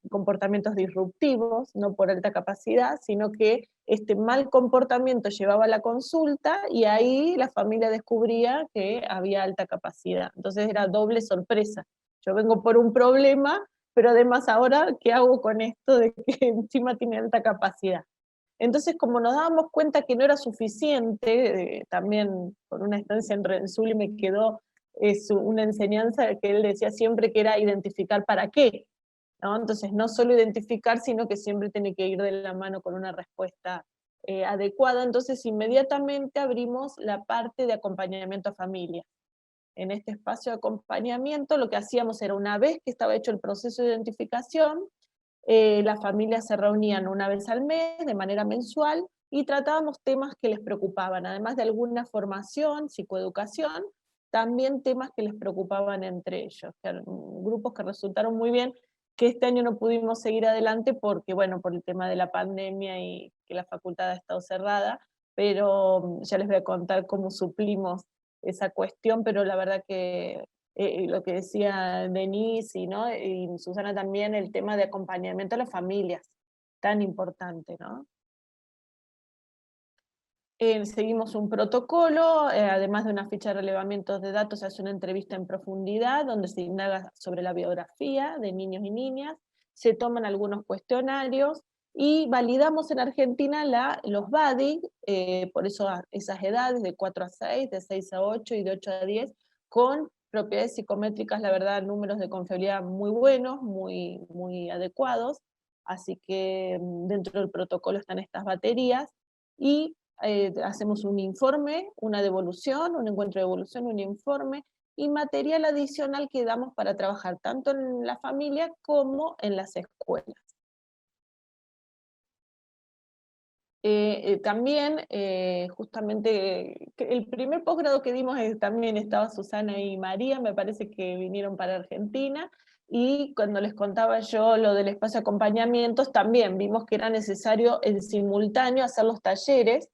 comportamientos disruptivos, no por alta capacidad, sino que este mal comportamiento llevaba a la consulta, y ahí la familia descubría que había alta capacidad. Entonces era doble sorpresa. Yo vengo por un problema, pero además ahora, ¿qué hago con esto de que encima tiene alta capacidad? Entonces, como nos dábamos cuenta que no era suficiente, también por una estancia en Rensul me quedó una enseñanza que él decía siempre, que era identificar para qué, ¿no? Entonces, no solo identificar, sino que siempre tiene que ir de la mano con una respuesta adecuada. Entonces, inmediatamente abrimos la parte de acompañamiento a familias. en este espacio de acompañamiento, lo que hacíamos era, una vez que estaba hecho el proceso de identificación, las familias se reunían una vez al mes, de manera mensual, y tratábamos temas que les preocupaban, además de alguna formación, psicoeducación, también temas que les preocupaban entre ellos, que eran grupos que resultaron muy bien, que este año no pudimos seguir adelante porque, bueno, por el tema de la pandemia y que la facultad ha estado cerrada, pero ya les voy a contar cómo suplimos esa cuestión, pero la verdad que lo que decía Denise y Susana también, el tema de acompañamiento a las familias, tan importante, ¿no? Seguimos un protocolo, además de una ficha de relevamiento de datos, se hace una entrevista en profundidad, donde se indaga sobre la biografía de niños y niñas, se toman algunos cuestionarios, y validamos en Argentina los BADI, por eso esas edades de 4 a 6, de 6 a 8 y de 8 a 10, con propiedades psicométricas, la verdad, números de confiabilidad muy buenos, muy, muy adecuados, así que dentro del protocolo están estas baterías, y hacemos un informe, una devolución, un encuentro de devolución, un informe, y material adicional que damos para trabajar tanto en la familia como en las escuelas. También, justamente, el primer posgrado que dimos también estaba Susana y María, me parece que vinieron para Argentina, y cuando les contaba yo lo del espacio de acompañamientos, también vimos que era necesario en simultáneo hacer los talleres,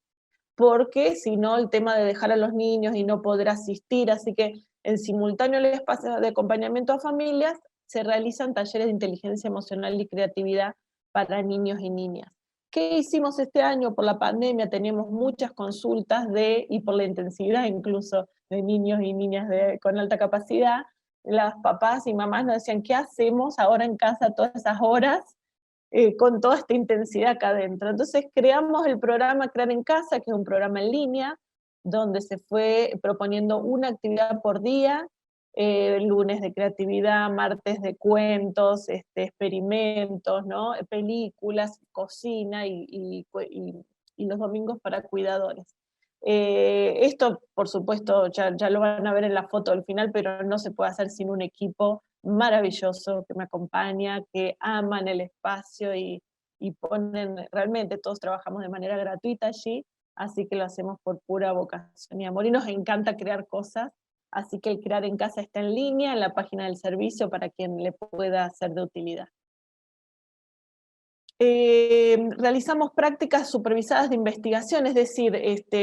porque si no el tema de dejar a los niños y no poder asistir, así que en simultáneo al espacio de acompañamiento a familias, se realizan talleres de inteligencia emocional y creatividad para niños y niñas. ¿Qué hicimos este año? Por la pandemia teníamos muchas consultas y por la intensidad incluso de niños y niñas con alta capacidad, las papás y mamás nos decían, ¿qué hacemos ahora en casa todas esas horas? Con toda esta intensidad acá adentro. Entonces creamos el programa Crear en Casa, que es un programa en línea, donde se fue proponiendo una actividad por día, lunes de creatividad, martes de cuentos, experimentos, ¿no? Películas, cocina y los domingos para cuidadores. Esto, por supuesto, ya lo van a ver en la foto al final, pero no se puede hacer sin un equipo maravilloso que me acompaña, que aman el espacio y ponen, realmente todos trabajamos de manera gratuita allí, así que lo hacemos por pura vocación y amor, y nos encanta crear cosas, así que el Crear en Casa está en línea, en la página del servicio, para quien le pueda ser de utilidad. Realizamos prácticas supervisadas de investigación, es decir,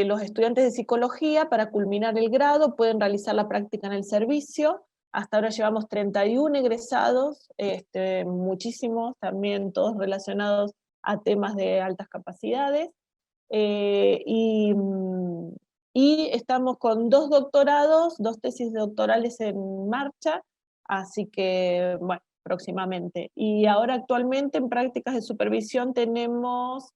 los estudiantes de psicología, para culminar el grado, pueden realizar la práctica en el servicio. Hasta ahora llevamos 31 egresados, muchísimos, también todos relacionados a temas de altas capacidades, y estamos con 2 doctorados, 2 tesis doctorales en marcha, así que, bueno, próximamente. Y ahora actualmente en prácticas de supervisión tenemos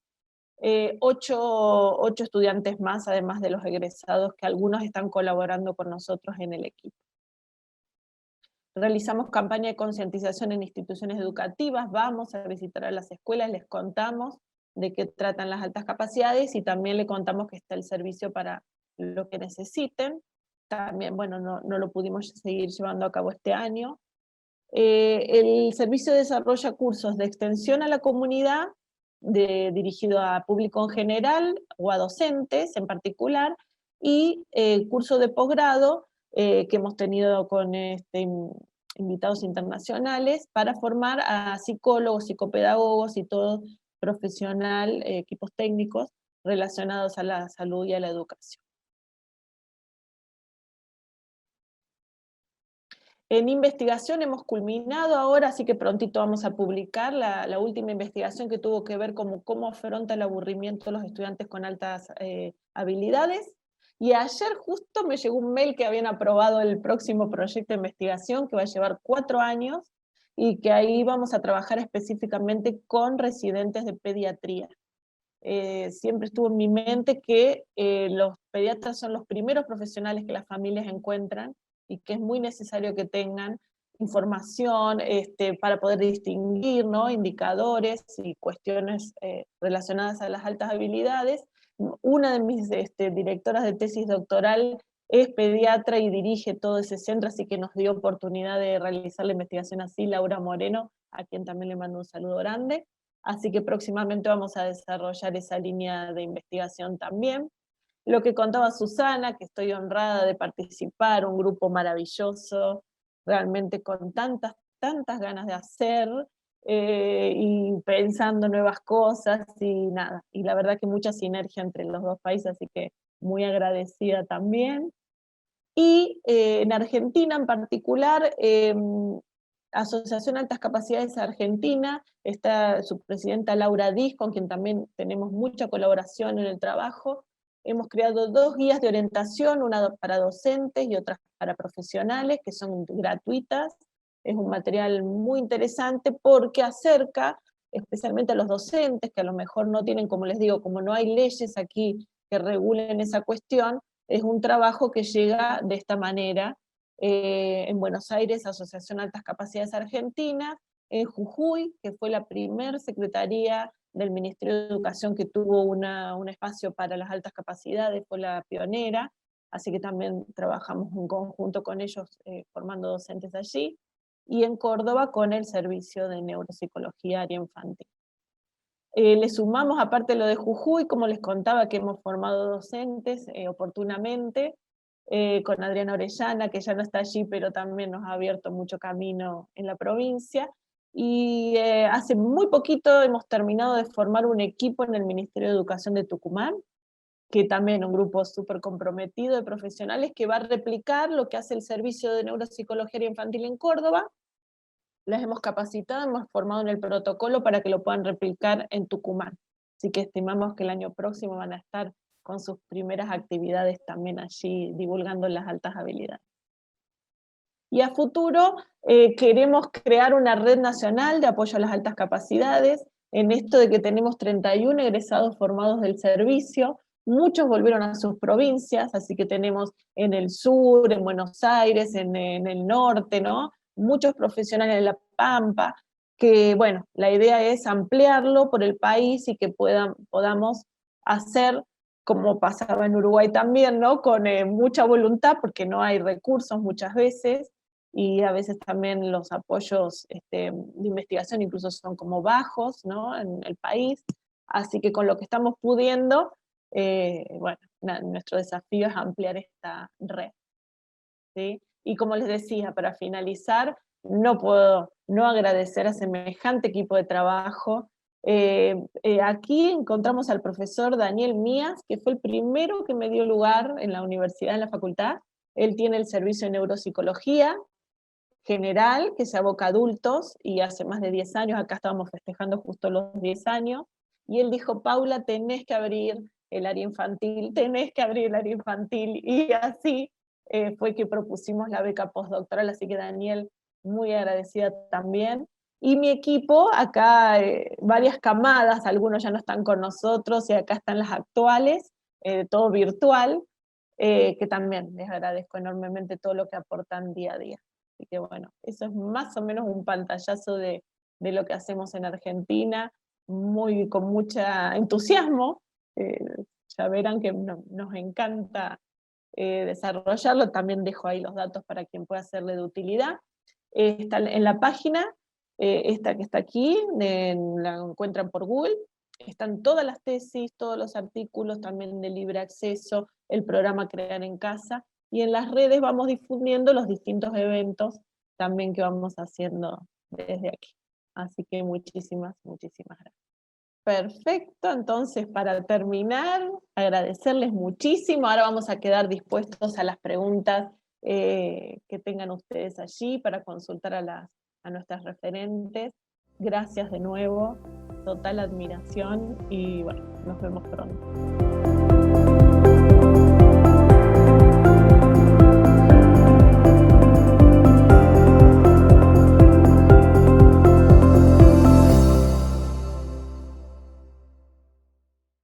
8 estudiantes más, además de los egresados, que algunos están colaborando con nosotros en el equipo. Realizamos campaña de concientización en instituciones educativas, vamos a visitar a las escuelas, les contamos de qué tratan las altas capacidades, y también le contamos que está el servicio para lo que necesiten. También, bueno, no lo pudimos seguir llevando a cabo este año. El servicio desarrolla cursos de extensión a la comunidad, dirigido a público en general o a docentes en particular, y curso de posgrado que hemos tenido con invitados internacionales para formar a psicólogos, psicopedagogos y todo profesional, equipos técnicos relacionados a la salud y a la educación. En investigación hemos culminado ahora, así que prontito vamos a publicar la última investigación, que tuvo que ver con cómo afronta el aburrimiento los estudiantes con altas habilidades. Y ayer justo me llegó un mail que habían aprobado el próximo proyecto de investigación, que va a llevar 4 años, y que ahí vamos a trabajar específicamente con residentes de pediatría. Siempre estuvo en mi mente que los pediatras son los primeros profesionales que las familias encuentran, y que es muy necesario que tengan información para poder distinguir, ¿no?, indicadores y cuestiones relacionadas a las altas habilidades. Una de mis directoras de tesis doctoral es pediatra y dirige todo ese centro, así que nos dio oportunidad de realizar la investigación así, Laura Moreno, a quien también le mando un saludo grande. Así que próximamente vamos a desarrollar esa línea de investigación también. Lo que contaba Susana, que estoy honrada de participar, un grupo maravilloso, realmente con tantas ganas de hacer, y pensando nuevas cosas, y nada, y la verdad que mucha sinergia entre los dos países, así que muy agradecida también. Y en Argentina en particular, Asociación Altas Capacidades Argentina, está su presidenta Laura Diz, con quien también tenemos mucha colaboración en el trabajo. Hemos creado 2 guías de orientación, una para docentes y otra para profesionales, que son gratuitas. Es un material muy interesante porque acerca especialmente a los docentes, que a lo mejor no tienen, como les digo, como no hay leyes aquí que regulen esa cuestión, es un trabajo que llega de esta manera. En Buenos Aires, Asociación Altas Capacidades Argentina, en Jujuy, que fue la primer secretaría del Ministerio de Educación que tuvo un espacio para las altas capacidades, fue la pionera, así que también trabajamos en conjunto con ellos formando docentes allí, y en Córdoba con el Servicio de Neuropsicología Área Infantil. Le sumamos, aparte lo de Jujuy, como les contaba, que hemos formado docentes oportunamente, con Adriana Orellana, que ya no está allí, pero también nos ha abierto mucho camino en la provincia, y hace muy poquito hemos terminado de formar un equipo en el Ministerio de Educación de Tucumán, que también un grupo súper comprometido de profesionales que va a replicar lo que hace el Servicio de Neuropsicología Infantil en Córdoba. Las hemos capacitado, hemos formado en el protocolo para que lo puedan replicar en Tucumán. Así que estimamos que el año próximo van a estar con sus primeras actividades también allí, divulgando las altas habilidades. Y a futuro queremos crear una red nacional de apoyo a las altas capacidades, en esto de que tenemos 31 egresados formados del servicio, muchos volvieron a sus provincias, así que tenemos en el sur, en Buenos Aires, en el norte, ¿no? Muchos profesionales de La Pampa, que bueno, la idea es ampliarlo por el país y que podamos hacer, como pasaba en Uruguay también, ¿no? Con mucha voluntad, porque no hay recursos muchas veces, y a veces también los apoyos de investigación incluso son como bajos, ¿no? En el país, así que con lo que estamos pudiendo, bueno, nuestro desafío es ampliar esta red, ¿sí? Y como les decía, para finalizar, no puedo no agradecer a semejante equipo de trabajo. Aquí encontramos al profesor Daniel Mías, que fue el primero que me dio lugar en la universidad, en la facultad. Él tiene el servicio de neuropsicología general, que se aboca a adultos, y hace más de 10 años, acá estábamos festejando justo los 10 años, y él dijo, Paula, tenés que abrir el área infantil, tenés que abrir el área infantil, y así fue que propusimos la beca postdoctoral, así que Daniel, muy agradecida también. Y mi equipo, acá varias camadas, algunos ya no están con nosotros, y acá están las actuales, todo virtual, que también les agradezco enormemente todo lo que aportan día a día. Así que bueno, eso es más o menos un pantallazo de lo que hacemos en Argentina, con mucho entusiasmo. Ya verán que nos encanta desarrollarlo, también dejo ahí los datos para quien pueda hacerle de utilidad. Está en la página, esta que está aquí, la encuentran por Google, están todas las tesis, todos los artículos también de libre acceso, el programa Crear en Casa, y en las redes vamos difundiendo los distintos eventos también que vamos haciendo desde aquí. Así que muchísimas gracias. Perfecto, entonces para terminar, agradecerles muchísimo. Ahora vamos a quedar dispuestos a las preguntas que tengan ustedes allí para consultar a nuestras referentes. Gracias de nuevo, total admiración y bueno, nos vemos pronto.